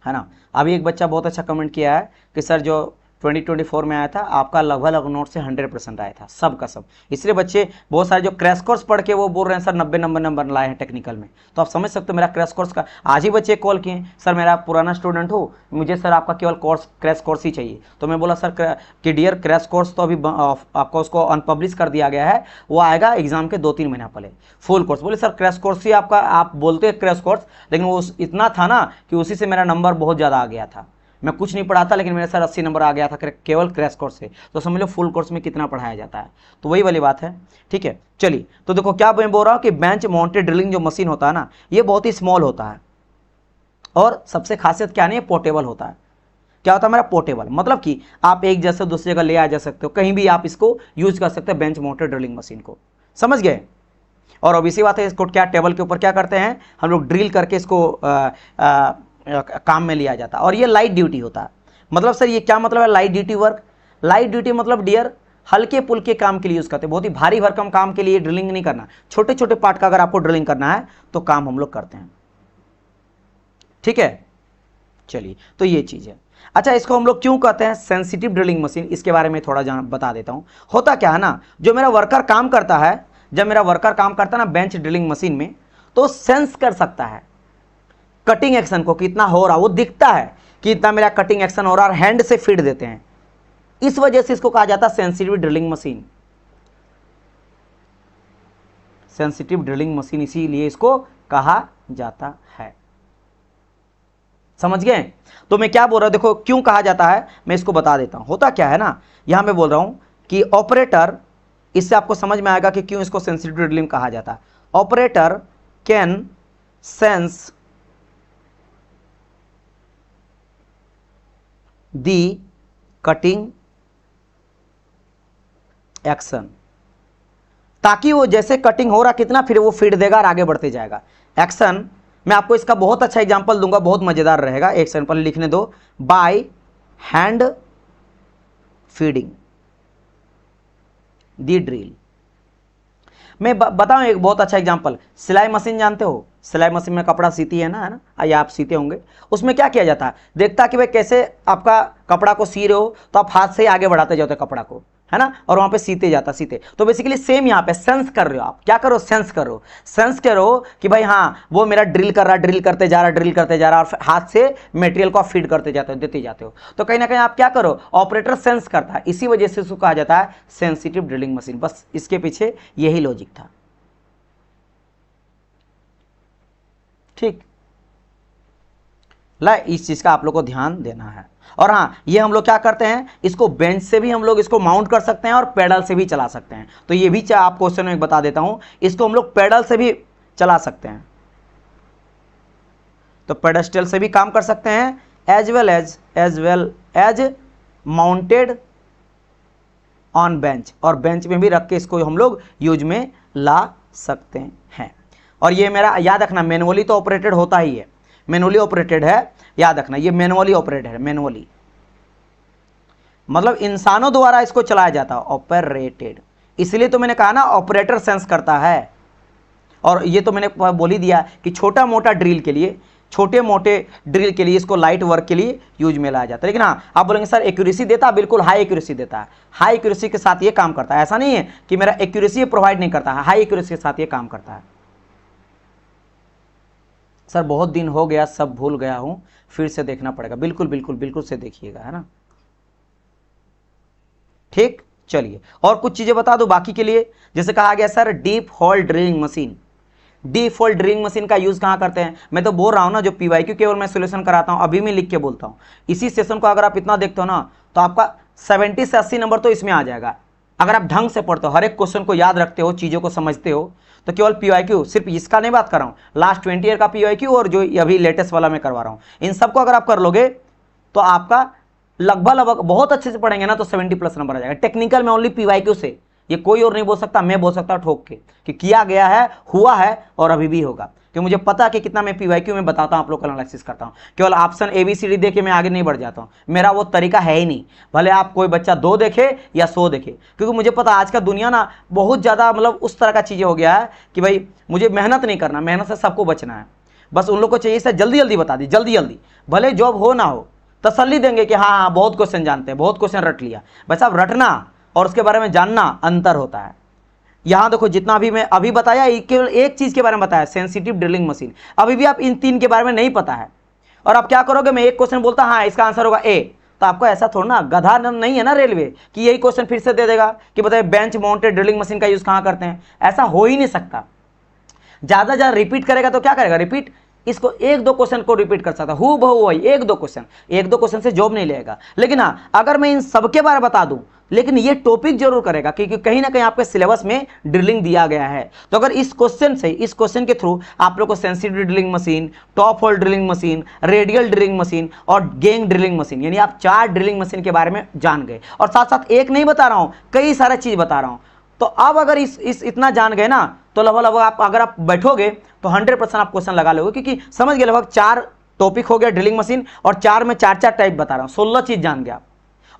है ना। अभी एक बच्चा बहुत अच्छा कमेंट किया है कि सर जो 2024 में आया था आपका लगभग नोट से 100% आया था, सब का सब। इसलिए बच्चे बहुत सारे जो क्रैश कोर्स पढ़ के वो बोल रहे हैं सर 90 नंबर लाए हैं टेक्निकल में, तो आप समझ सकते हो मेरा क्रैश कोर्स का। आज ही बच्चे कॉल किए, सर मेरा पुराना स्टूडेंट हो, मुझे सर आपका केवल क्रैश कोर्स ही चाहिए। तो मैं बोला सर कि डियर क्रैश कोर्स तो अभी आपको उसको अनपब्लिश कर दिया गया है, वो आएगा एग्जाम के 2-3 महीना पहले फुल कोर्स। बोले सर क्रैश कोर्स ही आपका, आप बोलते हैं क्रैश कोर्स, लेकिन वो इतना था ना कि उसी से मेरा नंबर बहुत ज़्यादा आ गया था। मैं कुछ नहीं पढ़ाता लेकिन मेरे सर 80 नंबर आ गया था केवल क्रैश कोर्स से। तो समझ लो फुल कोर्स में कितना पढ़ाया जाता है, तो वही वाली बात है। ठीक है, चलिए तो देखो क्या मैं बोल रहा हूँ कि बेंच माउंटेड ड्रिलिंग जो मशीन होता है ना, ये बहुत ही स्मॉल होता है, और सबसे खासियत क्या नहीं है, पोर्टेबल होता है। क्या होता है मेरा पोर्टेबल, मतलब कि आप एक जगह से दूसरी जगह ले आ जा सकते हो, कहीं भी आप इसको यूज कर सकते हैं बेंच माउंटेड ड्रिलिंग मशीन को, समझ गए। और अब इसी बात है, इसको क्या टेबल के ऊपर क्या करते हैं हम लोग, ड्रिल करके इसको काम में लिया जाता है। और ये लाइट ड्यूटी होता है। मतलब सर ये क्या मतलब है light duty work? Light duty मतलब डियर हल्के पुल्के काम के लिए यूज करते हैं, बहुत ही भारी भरकम काम के लिए ड्रिलिंग नहीं करना, छोटे छोटे पार्ट का अगर आपको ड्रिलिंग करना है तो काम हम लोग करते हैं। ठीक है, चलिए तो ये चीज है। अच्छा, इसको हम लोग क्यों कहते हैं सेंसिटिव ड्रिलिंग मशीन, इसके बारे में थोड़ा बता देता हूं। होता क्या है ना, जो मेरा वर्कर काम करता है, जब मेरा वर्कर काम करता है ना बेंच ड्रिलिंग मशीन में, तो सेंस कर सकता है कटिंग एक्शन को, कितना हो रहा, वो दिखता है कि इतना मेरा कटिंग एक्शन हो रहा, और हैंड से फीड देते हैं। इस वजह से इसको कहा जाता है sensitive drilling machine. Sensitive drilling machine इसीलिए इसको कहा जाता है, समझ गए। तो मैं क्या बोल रहा हूं, देखो क्यों कहा जाता है मैं इसको बता देता हूं। होता क्या है ना, यहां मैं बोल रहा हूं कि ऑपरेटर, इससे आपको समझ में आएगा कि क्यों इसको सेंसिटिव ड्रिलिंग कहा जाता है। Operator can sense the cutting action, ताकि वो जैसे कटिंग हो रहा कितना, फिर वो फीड देगा और आगे बढ़ते जाएगा। एक्शन मैं आपको इसका बहुत अच्छा एग्जांपल दूंगा, बहुत मजेदार रहेगा। एक सेकंड पहले लिखने दो, by hand feeding the drill. मैं बताऊं एक बहुत अच्छा एग्जांपल, सिलाई मशीन जानते हो, सिलाई मशीन में कपड़ा सीती है ना, या आप सीते होंगे। उसमें क्या किया जाता है, देखता कि भाई कैसे आपका कपड़ा को सी रहे हो, तो आप हाथ से ही आगे बढ़ाते जाते हो कपड़ा को, है ना, और वहां पे सीते जाता सीते। तो बेसिकली सेम यहाँ पे सेंस कर रहे हो आप, क्या करो सेंस करो, सेंस करो कि भाई हाँ वो मेरा ड्रिल कर रहा, ड्रिल करते जा रहा, ड्रिल करते जा रहा, और हाथ से मटेरियल को आप फीड करते जाते हो, देते जाते हो। तो कहीं ना कहीं आप क्या करो, ऑपरेटर सेंस करता है, इसी वजह से उसको कहा जाता है सेंसिटिव ड्रिलिंग मशीन। बस इसके पीछे यही लॉजिक था। ठीक, ला इस चीज का आप लोग को ध्यान देना है। और हाँ, ये हम लोग क्या करते हैं, इसको बेंच से भी हम लोग इसको माउंट कर सकते हैं और पेडल से भी चला सकते हैं। तो ये भी आप क्वेश्चन में बता देता हूं, इसको हम लोग पेडल से भी चला सकते हैं, तो पेडस्टल से भी काम कर सकते हैं, as well as mounted on bench, और बेंच में भी रख के इसको हम लोग यूज में ला सकते हैं। और ये मेरा याद रखना मैनुअली तो ऑपरेटेड होता ही है, मैनुअली ऑपरेटेड है, याद रखना ये मैनुअली ऑपरेटेड है, मैनुअली मतलब इंसानों द्वारा इसको चलाया जाता है, ऑपरेटेड। इसलिए तो मैंने कहा ना ऑपरेटर सेंस करता है। और ये तो मैंने बोल ही दिया कि छोटा मोटा ड्रिल के लिए, छोटे मोटे ड्रिल के लिए, इसको लाइट वर्क के लिए यूज में लाया जाता है। लेकिन हाँ, आप बोलेंगे सर एक्यूरेसी देता है, बिल्कुल हाई एक्यूरेसी देता है, हाई एक्यूरेसी के साथ ये काम करता है। ऐसा नहीं है कि मेरा एक्यूरेसी प्रोवाइड नहीं करता है, हाई एक्यूरेसी के साथ ये काम करता है। सर बहुत दिन हो गया, सब भूल गया हूं, फिर से देखना पड़ेगा। बिल्कुल बिल्कुल बिल्कुल से देखिएगा, है ना। ठीक, चलिए और कुछ चीजें बता दो बाकी के लिए। जैसे कहा गया sir deep whole drilling machine, deep whole drilling machine का यूज कहां करते हैं? मैं तो बोल रहा हूं ना, जो पीवाईक्यू केवल मैं सॉल्यूशन कराता हूं, अभी मैं लिख के बोलता हूं। इसी सेशन को अगर आप इतना देखते हो ना, तो आपका 70 से 80 नंबर तो इसमें आ जाएगा। अगर आप ढंग से पढ़ते हो, हर एक क्वेश्चन को याद रखते हो, चीजों को समझते हो, तो केवल पीवाईक्यू, सिर्फ इसका नहीं बात कर रहा हूं, लास्ट 20 ईयर का पीवाईक्यू और जो अभी लेटेस्ट वाला मैं करवा रहा हूं, इन सबको अगर आप कर लोगे तो आपका लगभग बहुत अच्छे से पढ़ेंगे ना तो 70+ नंबर आ जाएगा। टेक्निकल में ओनली पीवाईक्यू से, ये कोई और नहीं बोल सकता, मैं बोल सकता ठोक के कि किया गया है, हुआ है और अभी भी होगा, कि मुझे पता है कि कितना मैं पीवाईक्यू में बताता हूं, आप लोग का एनालिसिस करता हूं। केवल ऑप्शन ABCD देख के मैं आगे नहीं बढ़ जाता हूं, मेरा वो तरीका है ही नहीं। भले आप कोई बच्चा 2 देखे या 100 देखे, क्योंकि मुझे पता आज का दुनिया ना बहुत ज़्यादा मतलब उस तरह का चीज़ें हो गया है कि भाई मुझे मेहनत नहीं करना, मेहनत से सबको बचना है। बस उन लोग को चाहिए सर जल्दी जल्दी बता दी, जल्दी जल्दी, भले जॉब हो ना हो, तसल्ली देंगे कि हाँ हाँ बहुत क्वेश्चन जानते हैं, बहुत क्वेश्चन रट लिया। बस अब रटना और उसके बारे में जानना अंतर होता है। यहां देखो जितना भी मैं अभी बताया, केवल एक चीज के बारे में बताया, सेंसिटिव ड्रिलिंग मशीन। अभी भी आप इन 3 के बारे में नहीं पता है और आप क्या करोगे, मैं एक क्वेश्चन बोलता हाँ इसका आंसर होगा A, तो आपको ऐसा थोड़ा ना, गधा नहीं है ना रेलवे कि यही क्वेश्चन फिर से दे देगा कि बताइए बेंच माउंटेड ड्रिलिंग मशीन का यूज कहां करते हैं। ऐसा हो ही नहीं सकता। ज्यादा रिपीट करेगा तो क्या करेगा, रिपीट इसको 1-2 क्वेश्चन को रिपीट कर सकता, हूँ बहु वही 1-2 क्वेश्चन से जॉब नहीं लेगा। लेकिन हाँ, अगर मैं इन सबके बारे में बता दूं, लेकिन ये टॉपिक जरूर करेगा, क्योंकि कहीं ना कहीं आपके सिलेबस में ड्रिलिंग दिया गया है। तो अगर इस क्वेश्चन के थ्रू आप लोग को sensitive drilling machine, top hole drilling machine, radial drilling machine और गैंग ड्रिलिंग मशीन, यानी आप 4 ड्रिलिंग मशीन के बारे में जान गए। और साथ साथ एक नहीं बता रहा हूं, कई सारा चीज बता रहा हूं। तो अब अगर इस इतना जान गए ना, तो लगभग आप अगर आप बैठोगे तो 100% आप क्वेश्चन लगा लोगे, क्योंकि समझ गए लगभग 4 टॉपिक हो गया ड्रिलिंग मशीन, और 4 में 4 टाइप बता रहा हूं, 16 चीज जान गया।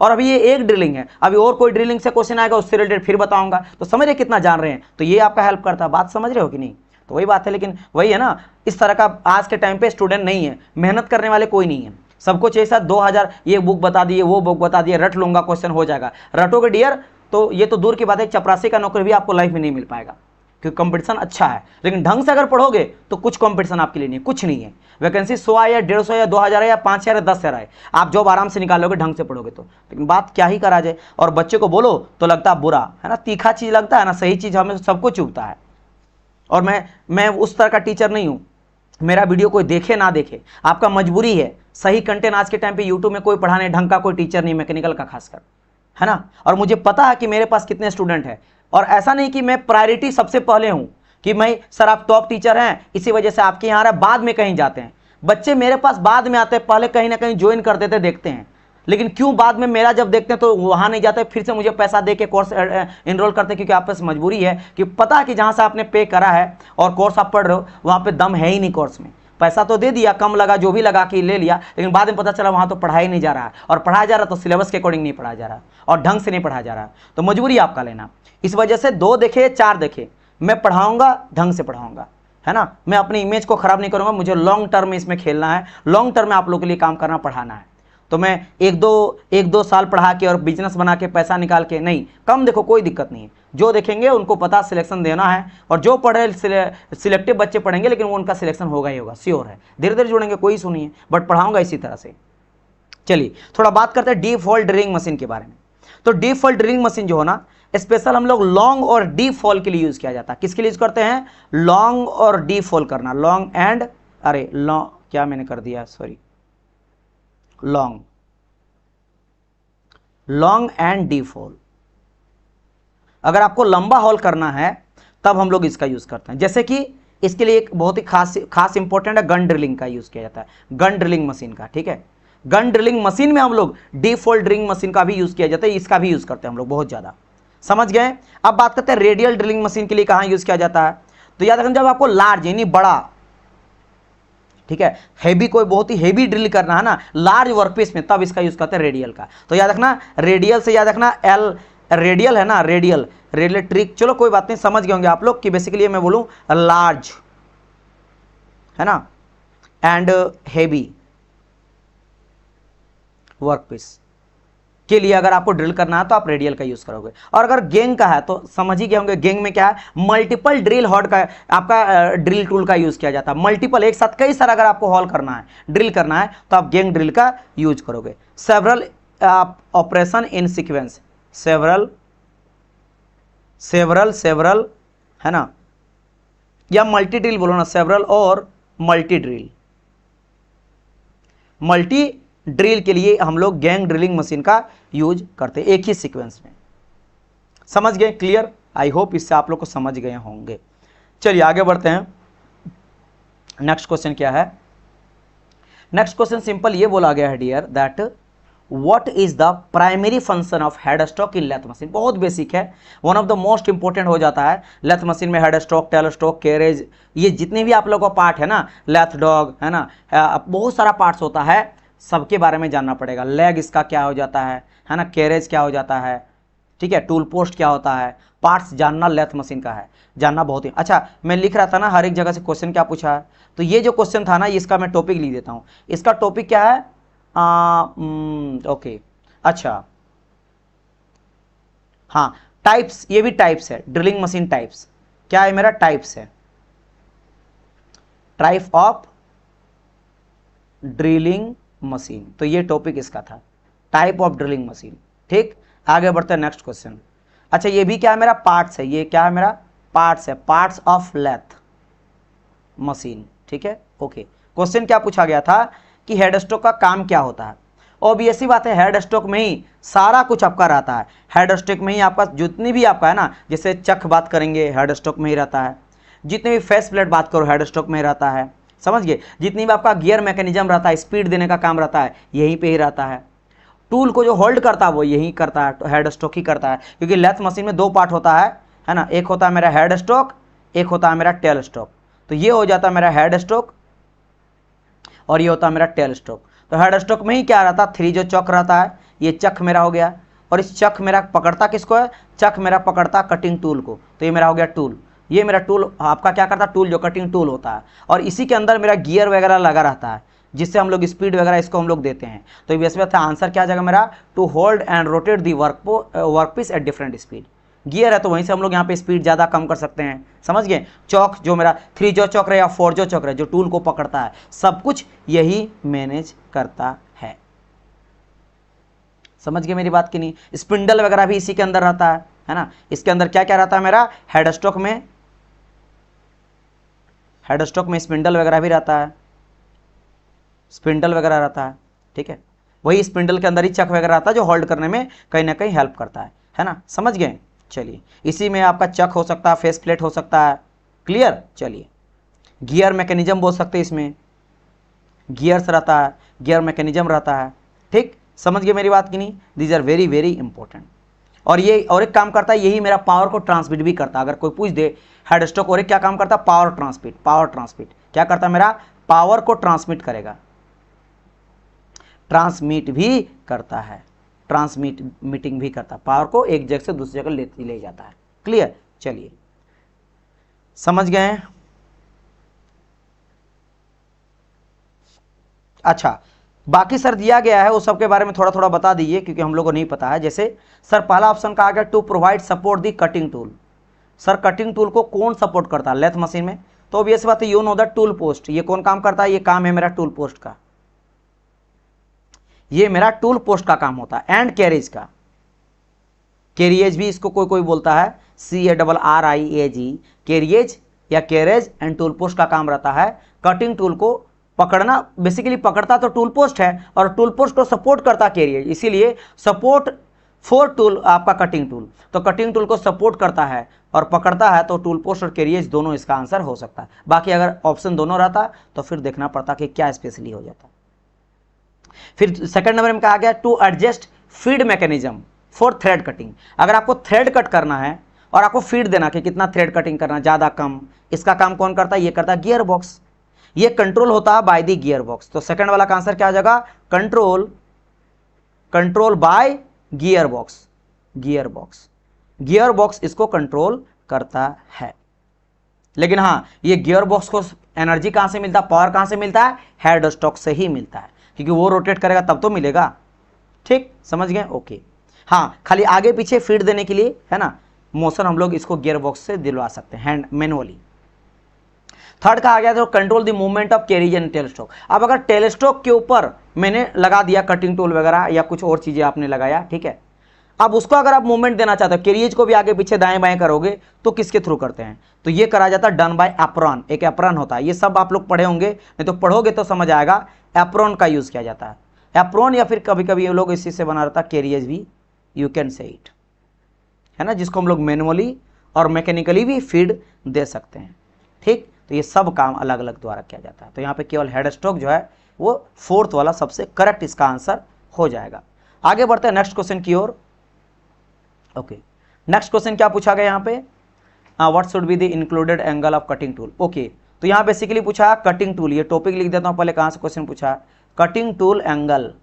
और अभी ये एक ड्रिलिंग है, अभी और कोई ड्रिलिंग से क्वेश्चन आएगा उससे रिलेटेड फिर बताऊंगा, तो समझ रहे कितना जान रहे हैं। तो ये आपका हेल्प करता है, बात समझ रहे हो कि नहीं? तो वही बात है। लेकिन वही है ना, इस तरह का आज के टाइम पे स्टूडेंट नहीं है, मेहनत करने वाले कोई नहीं है। सबको चाहिए सर 2000 ये बुक बता दिए, वो बुक बता दिए, रट लूंगा, क्वेश्चन हो जाएगा। रटोगे डियर तो ये तो दूर की बात है, चपरासी का नौकरी भी आपको लाइफ में नहीं मिल पाएगा, क्योंकि कंपटीशन अच्छा है। लेकिन ढंग से अगर पढ़ोगे तो कुछ कंपटीशन आपके लिए नहीं है, कुछ नहीं है। वैकेंसी 100 है या 150 या 2000 है या 5000 या 10,000 है, आप जॉब आराम से निकालोगे ढंग से पढ़ोगे तो। लेकिन बात क्या ही करा जाए, और बच्चे को बोलो तो लगता है बुरा, है ना, तीखा चीज लगता है ना, सही चीज हमें सबको चुभता है। और मैं उस तरह का टीचर नहीं हूँ, मेरा वीडियो कोई देखे ना देखे, आपका मजबूरी है। सही कंटेंट आज के टाइम पे यूट्यूब में कोई पढ़ाने ढंग का कोई टीचर नहीं, मैकेनिकल का खासकर, है ना। और मुझे पता है कि मेरे पास कितने स्टूडेंट हैं, और ऐसा नहीं कि मैं प्रायोरिटी सबसे पहले हूं कि मैं सर आप टॉप टीचर हैं इसी वजह से आपके यहाँ आ रहा है, बाद में कहीं जाते हैं। बच्चे मेरे पास बाद में आते हैं, पहले कहीं ना कहीं ज्वाइन कर देते देखते हैं, लेकिन क्यों बाद में मेरा जब देखते हैं तो वहां नहीं जाते, फिर से मुझे पैसा दे के कोर्स इनरोल करते हैं, क्योंकि आप पास मजबूरी है कि पता है कि जहां से आपने पे करा है और कोर्स आप पढ़ रहे हो वहां पे दम है ही नहीं। कोर्स में पैसा तो दे दिया, कम लगा जो भी लगा के ले लिया, लेकिन बाद में पता चला वहां तो पढ़ाई नहीं जा रहा है, और पढ़ाया जा रहा तो सिलेबस के अकॉर्डिंग नहीं पढ़ाया जा रहा और ढंग से नहीं पढ़ाया जा रहा। तो मजबूरी आपका लेना। इस वजह से 2 देखे 4 देखे, मैं पढ़ाऊंगा ढंग से पढ़ाऊंगा, है ना। मैं अपनी इमेज को खराब नहीं करूंगा, मुझे लॉन्ग टर्म में इसमें खेलना है, लॉन्ग टर्म में आप लोगों के लिए काम करना, पढ़ाना है। तो मैं एक दो साल पढ़ा के और बिजनेस बना के पैसा निकाल के नहीं, कम देखो कोई दिक्कत नहीं है। जो देखेंगे उनको पता सिलेक्शन देना है, और जो पढ़े सिलेक्टिव बच्चे पढ़ेंगे, लेकिन वो उनका सिलेक्शन होगा ही होगा, श्योर है। धीरे धीरे जुड़ेंगे, कोई सुनिए, बट पढ़ाऊंगा इसी तरह से। चलिए थोड़ा बात करते हैं डीप होल ड्रिलिंग मशीन के बारे में। तो डीप होल ड्रिलिंग मशीन जो हो ना, स्पेशल हम लोग लॉन्ग और डीप होल के लिए यूज किया जाता है। किसके लिए यूज करते हैं? लॉन्ग और डीप होल करना, लॉन्ग एंड लॉन्ग क्या मैंने कर दिया, sorry, long and deep whole. अगर आपको लंबा होल करना है तब हम लोग इसका यूज करते हैं। जैसे कि इसके लिए एक बहुत ही खास इंपॉर्टेंट है, गन ड्रिलिंग का यूज किया जाता है, गन ड्रिलिंग मशीन का, ठीक है। गन ड्रिलिंग मशीन में हम लोग डीप होल ड्रिलिंग मशीन का भी यूज किया जाता है, इसका भी यूज करते हैं हम लोग बहुत ज्यादा, समझ गए। अब बात करते हैं रेडियल ड्रिलिंग मशीन के लिए कहां यूज किया जाता है। तो याद रखना, जब आपको लार्ज यानी बड़ा ठीक है। हेवी, कोई बहुत ही हेवी ड्रिल करना है ना लार्ज वर्कपीस में, तब इसका यूज करते हैं रेडियल का। तो याद रखना, रेडियल से याद रखना एल, रेडियल है ना, रेडियल रेडियल ट्रिक, चलो कोई बात नहीं, समझ गए होंगे आप लोग कि बेसिकली मैं बोलूं लार्ज है ना एंड हेवी वर्कपीस के लिए अगर आपको ड्रिल करना है तो आप रेडियल का यूज करोगे। और अगर गेंग का है तो समझ ही गए होंगे, गेंग में क्या है, मल्टीपल ड्रिल हॉल का आपका ड्रिल टूल का यूज किया जाता है। मल्टीपल, एक साथ कई सारा अगर आपको हॉल करना है, ड्रिल करना है, तो आप गेंग ड्रिल का यूज करोगे। Several operation in sequence, several है ना, या मल्टी ड्रिल बोलो ना, सेवरल और मल्टी ड्रिल। मल्टी ड्रिल के लिए हम लोग गैंग ड्रिलिंग मशीन का यूज करते हैं एक ही सीक्वेंस में। समझ गए? क्लियर? आई होप इससे आप लोग को समझ गए होंगे। चलिए आगे बढ़ते हैं। नेक्स्ट क्वेश्चन क्या है? नेक्स्ट क्वेश्चन सिंपल ये बोला गया है dear that what is the primary function of head stock in lathe machine. बहुत बेसिक है, one of the most important हो जाता है लेथ मशीन में। Head stock, tail stock, carriage, ये जितने भी आप लोगों का पार्ट है ना, लेथ डॉग है ना, बहुत सारा पार्ट्स होता है, सबके बारे में जानना पड़ेगा। लेग इसका क्या हो जाता है ना, कैरेज क्या हो जाता है, ठीक है, टूल पोस्ट क्या होता है, पार्ट्स जानना लेथ मशीन का है, जानना बहुत ही अच्छा। मैं लिख रहा था ना हर एक जगह से क्वेश्चन क्या पूछा है, तो ये जो क्वेश्चन था ना इसका मैं टॉपिक लिख देता हूँ। इसका टॉपिक क्या है? ओके, अच्छा हाँ, टाइप्स, ये भी टाइप्स है, ड्रिलिंग मशीन टाइप्स। क्या है मेरा? टाइप्स है, टाइप ऑफ ड्रिलिंग मशीन। तो ये टॉपिक इसका था, टाइप ऑफ ड्रिलिंग मशीन। ठीक, आगे बढ़ते हैं नेक्स्ट क्वेश्चन। अच्छा ये भी क्या है मेरा? पार्ट्स है। ये क्या है मेरा? पार्ट्स है, पार्ट्स ऑफ लेथ मशीन। ठीक है, ओके। क्वेश्चन क्या पूछा गया था कि हेड स्टॉक का काम क्या होता है। ऑब्वियस सी बात है, हेड स्टॉक में ही सारा कुछ आपका रहता है। हेड स्टॉक में ही आपका जितनी भी आपका है ना, जैसे चक बात करेंगे हेड स्टॉक में ही रहता है, जितने भी फेस प्लेट बात करो हेड स्टॉक में ही रहता है, समझ गए, जितनी भी आपका गियर मैकेनिज्म रहता है, स्पीड देने का काम रहता है, यहीं पे ही रहता है। टूल को जो होल्ड करता है वो यही करता है, हेड स्टॉक ही करता है। क्योंकि लेथ मशीन में दो पार्ट होता है ना, एक होता है मेरा हेड स्टॉक, एक होता है मेरा टेल स्टॉक। तो ये हो जाता है मेरा हेड स्टॉक और ये होता है मेरा टेल स्टॉक। तो हेड स्टॉक में ही क्या रहता है? थ्री जो चक रहता है, ये चक मेरा हो गया, और इस चक मेरा पकड़ता किसको है? चक मेरा पकड़ता कटिंग टूल को, तो ये मेरा हो गया टूल। ये मेरा टूल आपका क्या करता है? टूल जो कटिंग टूल होता है, और इसी के अंदर मेरा गियर वगैरह लगा रहता है, जिससे हम लोग स्पीड वगैरह इसको हम लोग देते हैं। तो इसमें आंसर क्या आ जाएगा मेरा? To hold and rotate the workpiece at different speed. Gear है तो वहीं से हम लोग यहाँ पे स्पीड ज़्यादा कम कर सकते हैं, समझ गए। चौक जो मेरा 3 जो चौक रहे या 4 जो चौक रहे, जो टूल को पकड़ता है, सब कुछ यही मैनेज करता है। समझ गए मेरी बात की नहीं? स्पिंडल वगैरह भी इसी के अंदर रहता है ना। इसके अंदर क्या क्या रहता है मेरा? हेड स्टॉक में, हेड स्टॉक में स्पिंडल वगैरह भी रहता है, स्पिंडल वगैरह रहता है, ठीक है। वही स्पिंडल के अंदर ही चक वगैरह रहता है जो होल्ड करने में कहीं ना कहीं हेल्प करता है ना, समझ गए। चलिए, इसी में आपका चक हो सकता है, फेस प्लेट हो सकता है, क्लियर। चलिए, गियर मैकेनिज्म बोल सकते हैं, इसमें गियर्स रहता है, गियर मैकेनिज्म रहता है, ठीक। समझ गए मेरी बात की नहीं? These are very very important. और ये और एक काम करता है, यही मेरा पावर को ट्रांसमिट भी करता है। अगर कोई पूछ दे हेड स्टॉक और एक क्या काम करता है? Power transmit. पावर ट्रांसमिट क्या करता है मेरा? पावर को ट्रांसमिट करेगा, ट्रांसमिट भी करता है, मीटिंग भी करता है, पावर को एक जगह से दूसरी जगह ले जाता है, क्लियर। चलिए, समझ गए? अच्छा, बाकी सर दिया गया है उस सब के बारे में थोड़ा थोड़ा बता दीजिए, क्योंकि हम लोग को नहीं पता है। जैसे सर पहला ऑप्शन का आ गया to provide support the cutting tool. Sir cutting tool को कौन सपोर्ट करता है लेथ मशीन में? तो ऑब्वियस बात है, you know the tool post. ये कौन काम करता है? ये काम है मेरा टूल पोस्ट का, ये मेरा टूल पोस्ट का काम होता है। एंड कैरेज का, कैरिएज भी इसको कोई कोई बोलता है, CARRIAG, कैरिएज या कैरेज एंड टूल पोस्ट का काम रहता है कटिंग टूल को पकड़ना। बेसिकली पकड़ता तो टूल पोस्ट है और टूल पोस्ट को सपोर्ट करता कैरिएज, इसीलिए सपोर्ट फॉर टूल आपका कटिंग टूल। तो कटिंग टूल को सपोर्ट करता है और पकड़ता है, तो टूल पोस्ट और कैरिएज दोनों इसका आंसर हो सकता है। बाकी अगर ऑप्शन दोनों रहता तो फिर देखना पड़ता कि क्या स्पेशली हो जाता। फिर सेकंड नंबर में कहा गया to adjust feed mechanism for thread cutting. अगर आपको थ्रेड कट करना है और आपको फीड देना कि कितना थ्रेड कटिंग करना, ज़्यादा कम, इसका काम कौन करता है? ये करता है गियर बॉक्स। ये कंट्रोल होता है बाय द गियर बॉक्स। तो सेकंड वाला का आंसर क्या आ जाएगा, control by gear box. Gear box इसको कंट्रोल करता है। लेकिन हाँ, ये गियर बॉक्स को एनर्जी कहां से मिलता है, पावर कहां से मिलता है, हेड स्टॉक से ही मिलता है, क्योंकि वो रोटेट करेगा तब तो मिलेगा। ठीक, समझ गए, ओके। हाँ, खाली आगे पीछे फीड देने के लिए है ना, मोशन हम लोग इसको गियर बॉक्स से दिलवा सकते हैं हैंड मैनुअली। थर्ड का आ गया तो control the movement of carriage and tell stock. अब अगर टेल स्टॉक के ऊपर मैंने लगा दिया कटिंग टूल वगैरह या कुछ और चीजें आपने लगाया, ठीक है, अब उसको अगर आप मूवमेंट देना चाहते हो, कैरिज को भी आगे पीछे दाएं बाएं करोगे तो किसके थ्रू करते हैं, तो ये करा जाता है डन बाय एप्रॉन। एक एप्रॉन होता है, ये सब आप लोग पढ़े होंगे, नहीं तो पढ़ोगे तो समझ आएगा। एप्रॉन का यूज किया जाता है, एप्रॉन, या फिर कभी कभी ये लोग इसी से बना रहता है कैरिज भी, यू कैन से इट, है ना, जिसको हम लोग मैनुअली और मैकेनिकली भी फीड दे सकते हैं। ठीक, तो ये सब काम अलग अलग द्वारा किया जाता है। तो यहाँ पे केवल हेड स्ट्रोक जो है वो फोर्थ वाला सबसे करेक्ट इसका आंसर हो जाएगा। आगे बढ़ते हैं नेक्स्ट क्वेश्चन की ओर। ओके, नेक्स्ट क्वेश्चन क्या पूछा गया यहाँ पे, what should be the included angle of cutting tool. Okay, तो यहाँ बेसिकली पूछा कटिंग टूल, ये टॉपिक लिख देता हूँ पहले, कहाँ से क्वेश्चन पूछा, कटिंग टूल एंगल,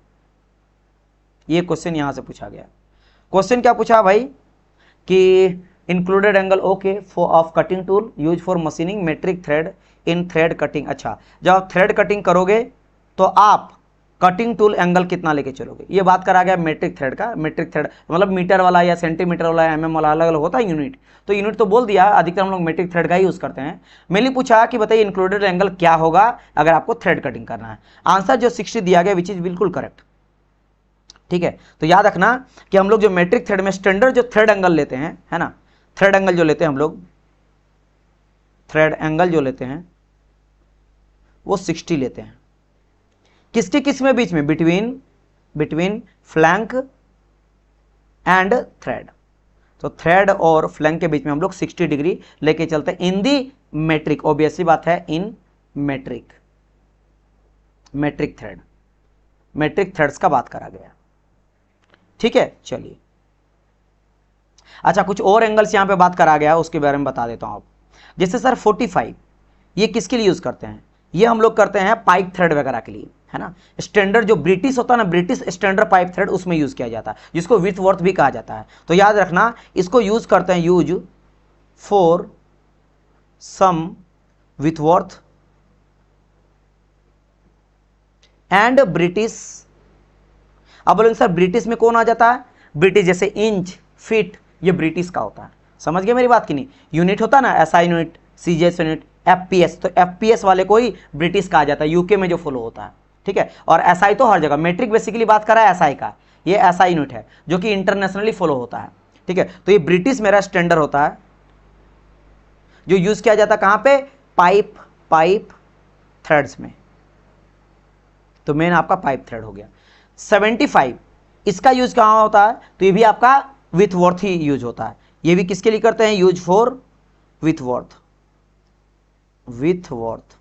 ये क्वेश्चन यहाँ से पूछा गया। क्वेश्चन क्या पूछा भाई कि included angle okay for of cutting tool use for machining metric thread in thread cutting. अच्छा, जब आप थ्रेड कटिंग करोगे तो आप कटिंग टूल एंगल कितना लेके चलोगे, ये बात करा गया मेट्रिक थ्रेड का। मेट्रिक थ्रेड मतलब मीटर वाला या सेंटीमीटर वाला या एमएम वाला अलग अलग होता है यूनिट, तो यूनिट तो बोल दिया, अधिकतर हम लोग मेट्रिक थ्रेड का ही यूज करते हैं। मेनली पूछा कि बताइए इंक्लूडेड एंगल क्या होगा अगर आपको थ्रेड कटिंग करना है। आंसर जो 60 दिया गया विच इज बिल्कुल करेक्ट। ठीक है, तो याद रखना कि हम लोग जो मेट्रिक थ्रेड में स्टैंडर्ड जो थ्रेड एंगल लेते हैं, है ना, थ्रेड एंगल जो लेते हैं हम लोग, थ्रेड एंगल जो लेते हैं वो 60 लेते हैं। किसके किस में बीच में, बिटवीन फ्लैंक एंड थ्रेड। तो थ्रेड और फ्लैंक के बीच में हम लोग 60 डिग्री लेके चलते हैं इन दी मेट्रिक, ऑब्वियसली बात है, इन मेट्रिक थ्रेड, मेट्रिक थ्रेड्स का बात करा गया। ठीक है, चलिए। अच्छा, कुछ और एंगल्स यहां पे बात करा गया, उसके बारे में बता देता हूं आप। जैसे सर 45, ये किसके लिए यूज करते हैं, ये हम लोग करते हैं पाइप थ्रेड वगैरह के लिए, है ना। स्टैंडर्ड जो ब्रिटिश होता है ना, ब्रिटिश स्टैंडर्ड पाइप थ्रेड, उसमें यूज किया जाता है, जिसको विथ वर्थ भी कहा जाता है। तो याद रखना इसको यूज करते हैं, use for some Whitworth and British. अब बोलेंगे सर ब्रिटिश में कौन आ जाता है, ब्रिटिश जैसे इंच, फीट, ये ब्रिटिश का होता है। समझ गए मेरी बात की नहीं, यूनिट होता है ना, SI unit, CGS unit, FPS, तो एफपीएस वाले को ही ब्रिटिश कहा जाता है, यूके में जो फॉलो होता है। ठीक है, और एसआई तो हर जगह, मेट्रिक बेसिकली बात कर रहा है एसआई का, ये एसआई यूनिट है जो कि इंटरनेशनली फॉलो होता है। ठीक है, तो ये ब्रिटिश मेरा स्टैंडर्ड होता है जो यूज किया जाता है कहां पे, पाइप थ्रेड्स में। तो मेन आपका पाइप थ्रेड हो गया। 75 इसका यूज कहां होता है, तो ये भी आपका विथ वर्थ ही यूज होता है। ये भी किसके लिए करते हैं, यूज फॉर विथ वर्थ,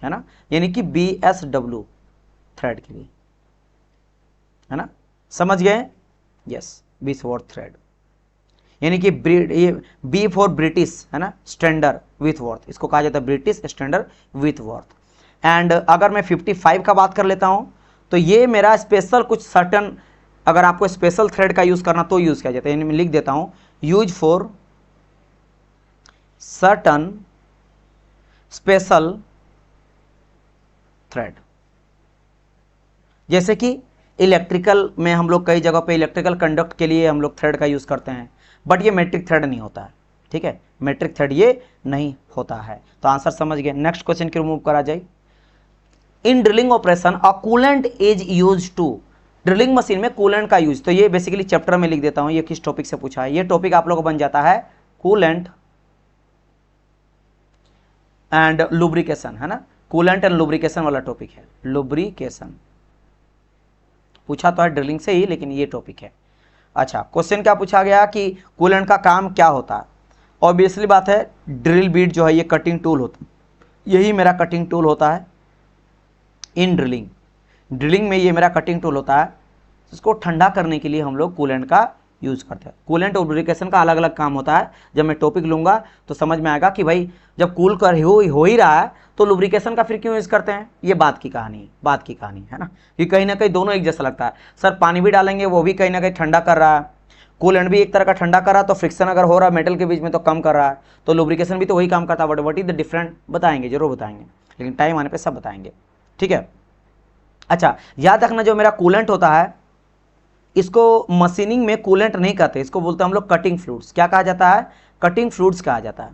है ना, यानी कि BSW थ्रेड के लिए, है ना, समझ गए, यस, विथ वर्थ थ्रेड, यानी कि ये बी फॉर ब्रिटिश, है ना, स्टैंडर्ड विथ वर्थ, इसको कहा जाता है British standard with worth. And अगर मैं 55 का बात कर लेता हूं, तो ये मेरा स्पेशल कुछ सर्टन, अगर आपको स्पेशल थ्रेड का यूज करना तो यूज किया जाता है, यानी मैं लिख देता हूं use for certain special thread. जैसे कि इलेक्ट्रिकल में हम लोग कई जगह पे इलेक्ट्रिकल कंडक्ट के लिए हम लोग थ्रेड का यूज करते हैं, बट ये मेट्रिक थ्रेड नहीं होता है। ठीक है, मेट्रिक थ्रेड ये नहीं होता है। तो आंसर समझ गए। नेक्स्ट क्वेश्चन की रिमूव करा जाए। In drilling operation a coolant is use to, drilling machine में कूलेंट का यूज, तो ये बेसिकली चैप्टर में लिख देता हूं, ये किस टॉपिक से पूछा है, ये टॉपिक आप लोगों को बन जाता है कूलेंट एंड लुब्रिकेशन, है ना, कूलेंट एंड लुब्रिकेशन वाला टॉपिक है, लुब्रिकेशन पूछा तो है ड्रिलिंग से ही, लेकिन ये टॉपिक है। अच्छा, क्वेश्चन क्या पूछा गया कि कूलेंट का काम क्या होता है। ऑब्वियसली बात है, ड्रिल बीट जो है ये कटिंग टूल होता है, यही मेरा कटिंग टूल होता है। इन ड्रिलिंग में ये मेरा कटिंग टूल होता है, इसको ठंडा करने के लिए हम लोग कूलेंट का यूज करते हैं। कूलेंट और लुब्रिकेशन का अलग अलग काम होता है, जब मैं टॉपिक लूंगा तो समझ में आएगा कि भाई जब कूल कर हो ही रहा है तो लुब्रिकेशन का फिर क्यों यूज करते हैं, ये बात की कहानी है ना, कि कहीं ना कहीं दोनों एक जैसा लगता है। सर पानी भी डालेंगे वो भी कहीं ना कहीं ठंडा कर रहा है, कूलेंट भी एक तरह का ठंडा कर रहा है, तो फ्रिक्शन अगर हो रहा है मेटल के बीच में तो कम कर रहा है, तो लुब्रिकेशन भी तो वही काम करता है। But what is the different बताएंगे, जरूर बताएंगे, लेकिन टाइम आने पे सब बताएंगे, ठीक है। अच्छा याद रखना, जो मेरा कूलेंट होता है इसको मशीनिंग में कूलेंट नहीं कहते, इसको बोलते हैं हम लोग कटिंग फ्लूइड्स। क्या कहा जाता है, कटिंग फ्लूइड्स कहा जाता है,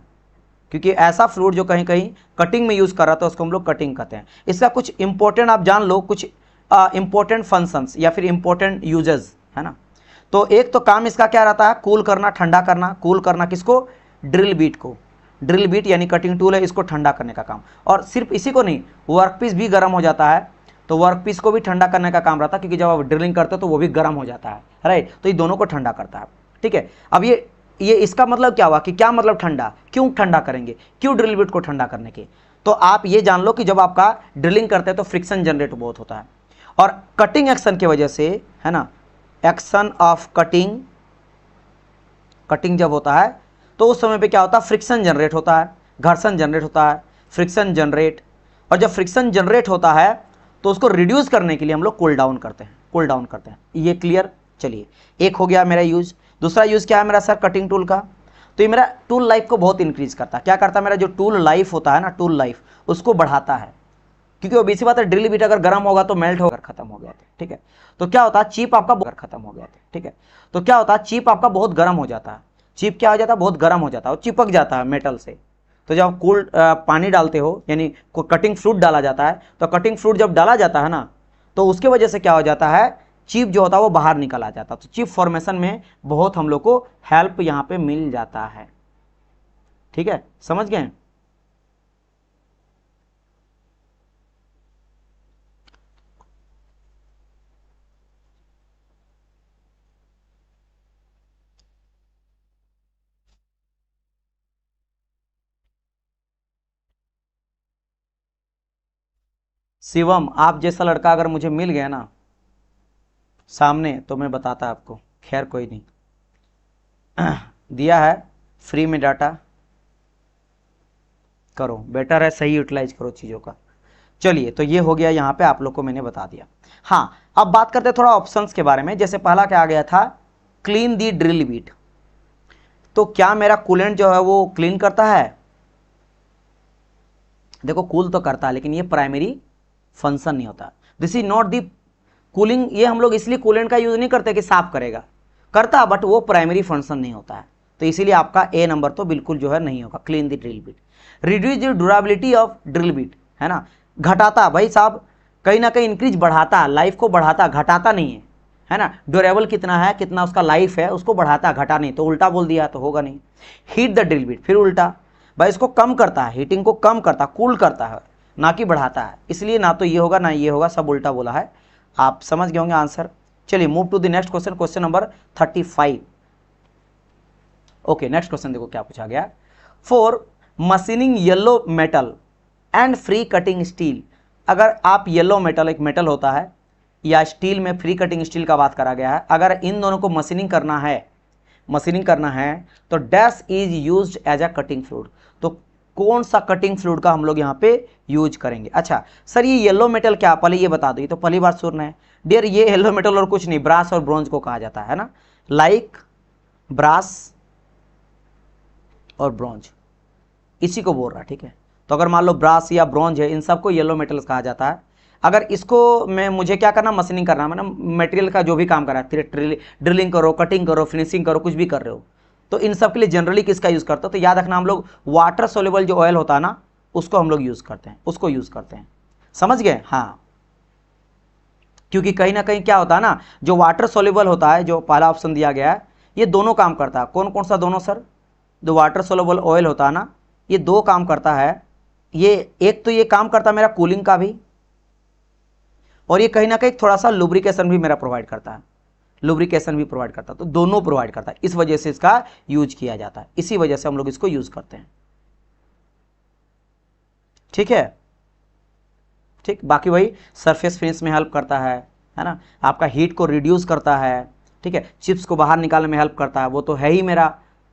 क्योंकि ऐसा फ्लूइड जो कहीं कहीं कटिंग में यूज कर रहा था उसको हम लोग कटिंग कहते हैं। इसका कुछ इंपॉर्टेंट आप जान लो, कुछ इंपॉर्टेंट फंक्शंस या फिर इंपॉर्टेंट यूजेस है ना। तो एक तो काम इसका क्या रहता है, कूल करना, ठंडा करना। कूल करना किसको, ड्रिल बीट को। ड्रिल बीट यानी कटिंग टूल है, इसको ठंडा करने का काम। और सिर्फ इसी को नहीं, वर्कपीस भी गर्म हो जाता है, तो वर्कपीस को भी ठंडा करने का काम रहता है, क्योंकि जब आप ड्रिलिंग करते हो तो वो भी गर्म हो जाता है, राइट। तो ये दोनों को ठंडा करता है, ठीक है। अब ये इसका मतलब क्या हुआ कि क्या मतलब ठंडा, क्यों ठंडा करेंगे, क्यों ड्रिल बिट को ठंडा करने के। तो आप ये जान लो कि जब आपका ड्रिलिंग करते हैं तो फ्रिक्शन जनरेट बहुत होता है, और कटिंग एक्शन की वजह से, है ना, एक्शन ऑफ कटिंग जब होता है तो उस समय पे क्या होता है, फ्रिक्शन जनरेट होता है, घर्षण जनरेट होता है, फ्रिक्शन जनरेट। और जब फ्रिक्शन जनरेट होता है तो उसको रिड्यूस करने के लिए हम लोग कूल डाउन करते हैं। ये क्लियर। चलिए, एक हो गया मेरा यूज। दूसरा यूज क्या है मेरा सर, कटिंग टूल का। तो ये मेरा टूल लाइफ को बहुत इंक्रीज करता है। क्या करता है, मेरा जो टूल लाइफ होता है ना, टूल लाइफ उसको बढ़ाता है, क्योंकि वो बीसी बात है, ड्रिल बीट अगर गर्म होगा तो मेल्ट होकर खत्म हो गया था, ठीक है। तो क्या होता है, चिप आपका खत्म हो गया था, ठीक है। तो क्या होता है, चिप आपका बहुत गर्म हो जाता है। चिप क्या हो जाता है, बहुत गर्म हो जाता है, और चिपक जाता है मेटल से। तो जब आप कूल पानी डालते हो, यानी कटिंग फ्लूइड डाला जाता है, तो कटिंग फ्लूइड जब डाला जाता है ना, तो उसके वजह से क्या हो जाता है, चिप जो होता है वो बाहर निकल आ जाता है। तो चिप फॉर्मेशन में बहुत हम लोग को हेल्प यहाँ पे मिल जाता है, ठीक है, समझ गए। शिवम, आप जैसा लड़का अगर मुझे मिल गया ना सामने तो मैं बताता आपको, खैर कोई नहीं। दिया है फ्री में डाटा, करो, बेटर है, सही यूटिलाइज करो चीज़ों का। चलिए, तो ये हो गया, यहाँ पे आप लोग को मैंने बता दिया। हाँ, अब बात करते हैं थोड़ा ऑप्शंस के बारे में। जैसे पहला क्या आ गया था, क्लीन दी ड्रिल बीट। तो क्या मेरा कूलेंट जो है वो क्लीन करता है, देखो कूल तो करता है, लेकिन ये प्राइमरी फंक्शन नहीं होता। This is not the cooling. ये हम लोग इसलिए कूलेंट का यूज नहीं करते कि साफ करेगा, करता, बट वो प्राइमरी फंक्शन नहीं होता है। तो इसीलिए आपका ए नंबर तो बिल्कुल जो है नहीं होगा, clean the drill beat. Reduce the durability of drill beat, है ना, घटाता भाई साहब, कहीं ना कहीं इंक्रीज बढ़ाता, लाइफ को बढ़ाता, घटाता नहीं है ना। ड्यूरेबल कितना है, कितना उसका लाइफ है, उसको बढ़ाता, घटा नहीं। तो उल्टा बोल दिया तो होगा नहीं। हीट द ड्रिल बीट, फिर उल्टा भाई, इसको कम करता है, हीटिंग को कम करता, कूल करता है, ना कि बढ़ाता है। इसलिए ना तो ये होगा ना ये होगा, सब उल्टा बोला है। आप समझ गए होंगे आंसर। चलिए move to the next question, question number 35। Okay, next question देखो क्या पूछा गया। For machining yellow metal and free cutting steel. अगर आप येलो मेटल, एक मेटल होता है, या स्टील में फ्री कटिंग स्टील का बात करा गया है, अगर इन दोनों को मशीनिंग करना है तो dash is used as a cutting fluid. तो कौन सा कटिंग फ्लूइड का हम लोग यहाँ पे यूज करेंगे। अच्छा सर, ये येलो मेटल क्या, पहले ये बता दो, ये तो पहली बार सुनना है डियर। ये येलो मेटल और कुछ नहीं, ब्रास और ब्रॉन्ज को कहा जाता है ना, लाइक ब्रास और ब्रॉन्ज, इसी को बोल रहा है, ठीक है। तो अगर मान लो ब्रास या ब्रॉन्ज है, इन सबको येलो मेटल्स कहा जाता है। अगर इसको मुझे क्या करना, मशीनिंग करना, मतलब मटेरियल का जो भी काम कर रहा है, ड्रिलिंग करो, कटिंग करो, फिनिशिंग करो, कुछ भी कर रहे हो, तो इन सब के लिए जनरली किसका यूज़ करते हो, तो याद रखना हम लोग वाटर सोल्यूबल जो ऑयल होता है ना, उसको हम लोग यूज़ करते हैं, उसको यूज़ करते हैं, समझ गए। हाँ, क्योंकि कहीं ना कहीं क्या होता है ना, जो वाटर सोल्यूबल होता है, जो पहला ऑप्शन दिया गया है, ये दोनों काम करता है। कौन कौन सा दोनों सर, जो वाटर सोल्यूबल ऑयल होता है ना, ये दो काम करता है। ये एक तो ये काम करता है मेरा कूलिंग का भी, और ये कहीं ना कहीं थोड़ा सा लुब्रिकेशन भी मेरा प्रोवाइड करता है, लुब्रिकेशन भी प्रोवाइड करता है। तो दोनों प्रोवाइड करता है, इस वजह से इसका यूज किया जाता है, इसी वजह से हम लोग इसको यूज करते हैं, ठीक है। ठीक, बाकी वही सरफेस फिनिश में हेल्प करता है ना, आपका हीट को रिड्यूस करता है, ठीक है, चिप्स को बाहर निकालने में हेल्प करता है, वो तो है ही मेरा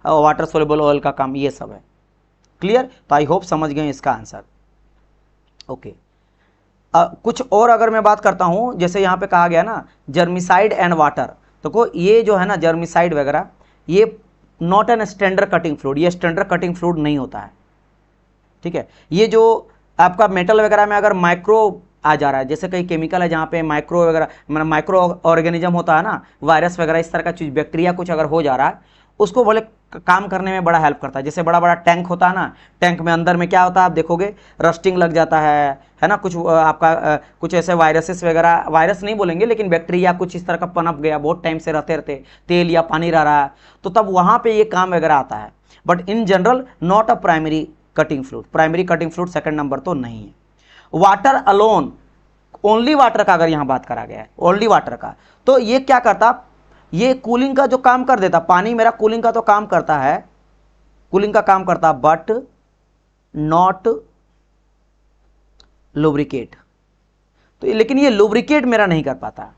वाटर सोल्यूबल ऑयल का काम, ये सब है। क्लियर? तो आई होप समझ गए इसका आंसर। ओके, कुछ और अगर मैं बात करता हूं, जैसे यहाँ पे कहा गया ना जर्मिसाइड एंड वाटर, तो ये जो है ना जर्मिसाइड वगैरह, ये not an standard cutting fluid, ये स्टैंडर्ड कटिंग फ्लूइड नहीं होता है। ठीक है, ये जो आपका मेटल वगैरह में अगर माइक्रो आ जा रहा है, जैसे कई केमिकल है जहाँ पे माइक्रो वगैरह मतलब माइक्रो ऑर्गेनिज्म होता है ना, वायरस वगैरह इस तरह का चीज, बैक्टीरिया कुछ अगर हो जा रहा है, उसको बोले काम करने में बड़ा हेल्प करता है। जैसे बड़ा बड़ा टैंक होता है ना, टैंक में अंदर में क्या होता है आप देखोगे, रस्टिंग लग जाता है ना, कुछ आपका कुछ ऐसे वायरसेस वगैरह, वायरस नहीं बोलेंगे लेकिन बैक्टीरिया कुछ इस तरह का पनप गया, बहुत टाइम से रहते रहते तेल या पानी रह रहा है, तो तब वहाँ पे ये काम वगैरह आता है। But in general not a primary cutting fluid, primary cutting fluid second number तो नहीं है। वाटर अलोन, ओनली वाटर का अगर यहां बात करा गया है, ओनली वाटर का, तो ये क्या करता, ये कूलिंग का जो काम कर देता, पानी मेरा कूलिंग का तो काम करता है, कूलिंग का काम करता, बट नॉट लुब्रिकेट, तो लेकिन ये लुब्रिकेट मेरा नहीं कर पाता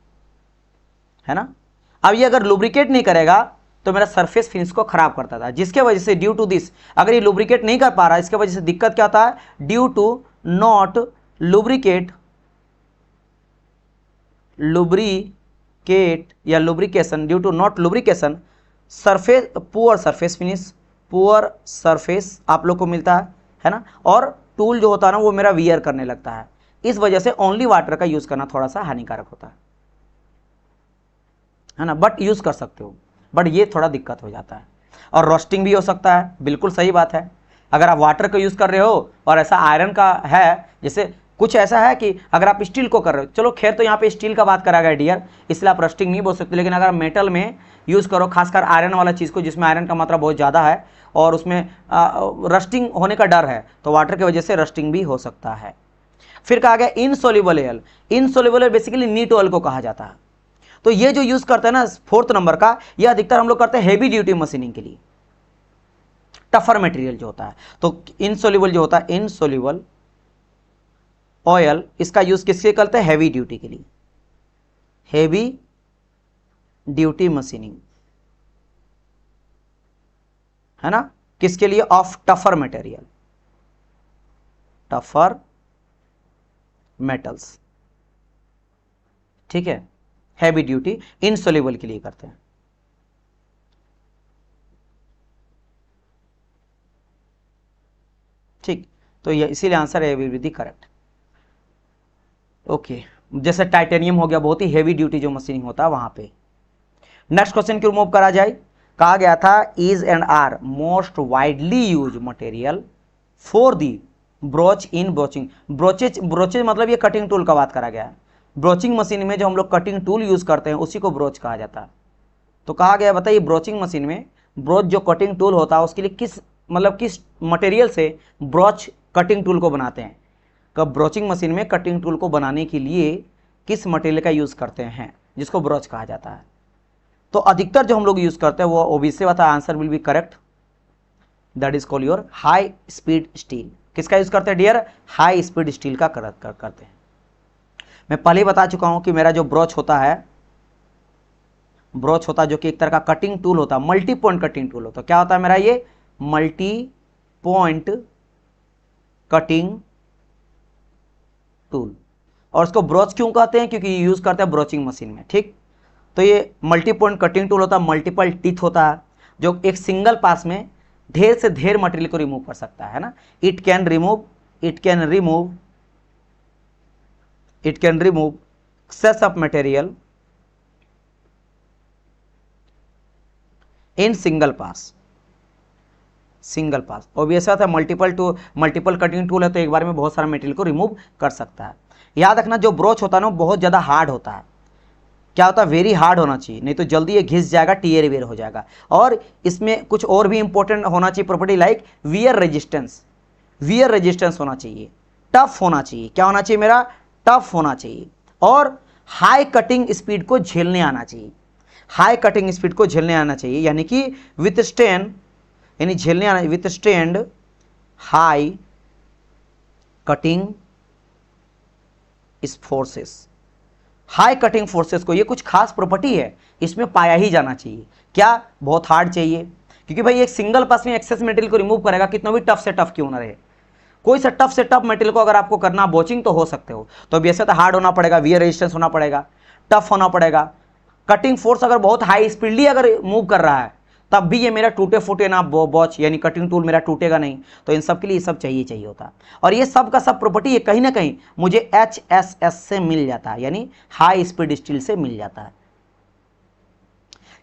है ना। अब ये अगर लुब्रिकेट नहीं करेगा तो मेरा सरफेस फिनिश को खराब करता था, जिसके वजह से ड्यू टू दिस, अगर ये लुब्रिकेट नहीं कर पा रहा, इसके वजह से दिक्कत क्या होता है, due to not lubricate, lubricate या lubrication, due to not lubrication, surface poor surface finish, poor surface आप लोग को मिलता है ना, और टूल जो होता है ना वो मेरा वियर करने लगता है। इस वजह से ओनली वाटर का यूज करना थोड़ा सा हानिकारक होता है ना, बट यूज कर सकते हो, बट ये थोड़ा दिक्कत हो जाता है। और रोस्टिंग भी हो सकता है, बिल्कुल सही बात है। अगर आप वाटर का यूज कर रहे हो और ऐसा आयरन का है, जैसे कुछ ऐसा है कि अगर आप स्टील को कर रहे हो, चलो खैर तो यहाँ पे स्टील का बात करा गया डियर, इसलिए आप रस्टिंग नहीं बोल सकते, लेकिन अगर आप मेटल में यूज करो, खासकर आयरन वाला चीज को जिसमें आयरन का मात्रा बहुत ज्यादा है और उसमें रस्टिंग होने का डर है, तो वाटर की वजह से रस्टिंग भी हो सकता है। फिर कहा गया insoluble oil, insoluble basically neat oil को कहा जाता है। तो ये जो यूज करते हैं ना फोर्थ नंबर का, ये अधिकतर हम लोग करते हैं हेवी ड्यूटी मशीनिंग के लिए, टफर मटेरियल जो होता है। तो इनसोल्युबल जो होता है, इनसोल्युबल ऑयल, इसका यूज किसके करते हैं, हेवी ड्यूटी के लिए, हेवी ड्यूटी मशीनिंग है ना, किसके लिए, of tougher material, tougher metals, ठीक है, हैवी ड्यूटी इनसोल्युबल के लिए करते हैं। ठीक, तो ये इसीलिए आंसर है विल बी करेक्ट। ओके, जैसे टाइटेनियम हो गया, बहुत ही हैवी ड्यूटी जो मशीनिंग होता है वहां पे। नेक्स्ट क्वेश्चन की मूव करा जाए, कहा गया था is and are most widely used material for the broach in broaching, broaches, broaches मतलब ये कटिंग टूल का बात करा गया है। ब्रोचिंग मशीन में जो हम लोग कटिंग टूल यूज करते हैं उसी को ब्रोच कहा जाता है। तो कहा गया बताइए ब्रोचिंग मशीन में ब्रोच जो कटिंग टूल होता है उसके लिए किस मतलब किस मटेरियल से ब्रोच कटिंग टूल को बनाते हैं, कब ब्रोचिंग मशीन में कटिंग टूल को बनाने के लिए किस मटेरियल का यूज करते हैं जिसको ब्रोच कहा जाता है। तो अधिकतर जो हम लोग यूज करते हैं वो ओबीसी वाला answer will be correct, that is call your high speed steel. किसका यूज करते हैं डियर, हाई स्पीड स्टील का करते हैं। मैं पहले ही बता चुका हूं कि मेरा जो ब्रोच होता है, ब्रोच होता है जो कि एक तरह का कटिंग टूल होता है, मल्टी पॉइंट कटिंग टूल होता है। क्या होता है मेरा ये मल्टी पॉइंट कटिंग टूल, और उसको ब्रोच क्यों कहते हैं, क्योंकि यूज करते हैं ब्रोचिंग मशीन में। ठीक, तो ये मल्टी पॉइंट कटिंग टूल होता है, मल्टीपल टीथ होता है, जो एक सिंगल पास में ढेर से ढेर मटेरियल को रिमूव कर सकता है ना। It can remove excess of material in single pass। Obvious बात है, मल्टीपल कटिंग टूल है तो एक बार में बहुत सारा मटेरियल को रिमूव कर सकता है। याद रखना जो ब्रोच होता है ना बहुत ज्यादा हार्ड होता है। क्या होता है, वेरी हार्ड होना चाहिए, नहीं तो जल्दी ये घिस जाएगा, टीयर वेयर हो जाएगा। और इसमें कुछ और भी इंपॉर्टेंट होना चाहिए प्रॉपर्टी, लाइक वियर रेजिस्टेंस होना चाहिए, टफ होना चाहिए। क्या होना चाहिए मेरा, टफ होना चाहिए, और हाई कटिंग स्पीड को झेलने आना चाहिए, यानी कि विथस्टैंड, यानी झेलने आना, withstand high cutting forces, high cutting forces को, ये कुछ खास प्रॉपर्टी है, इसमें पाया ही जाना चाहिए। क्या? बहुत हार्ड चाहिए, क्योंकि भाई एक सिंगल पास में एक्सेस मटेरियल को रिमूव करेगा, कितना भी टफ से टफ क्यों ना रहे, कोई से टफ मटेरियल को अगर आपको करना, बोचिंग तो हो सकते हो, तो वैसे तो हार्ड होना पड़ेगा, वियर रेजिस्टेंस होना पड़ेगा, टफ होना पड़ेगा। कटिंग फोर्स अगर बहुत हाई स्पीडली अगर मूव कर रहा है, तब भी ये मेरा टूटे फूटे ना बॉच, यानी कटिंग टूल मेरा टूटेगा नहीं। तो इन सब के लिए ये सब चाहिए होता है। और ये सब का सब प्रॉपर्टी ये कहीं ना कहीं मुझे HSS से मिल जाता है, यानी हाई स्पीड स्टील से मिल जाता है।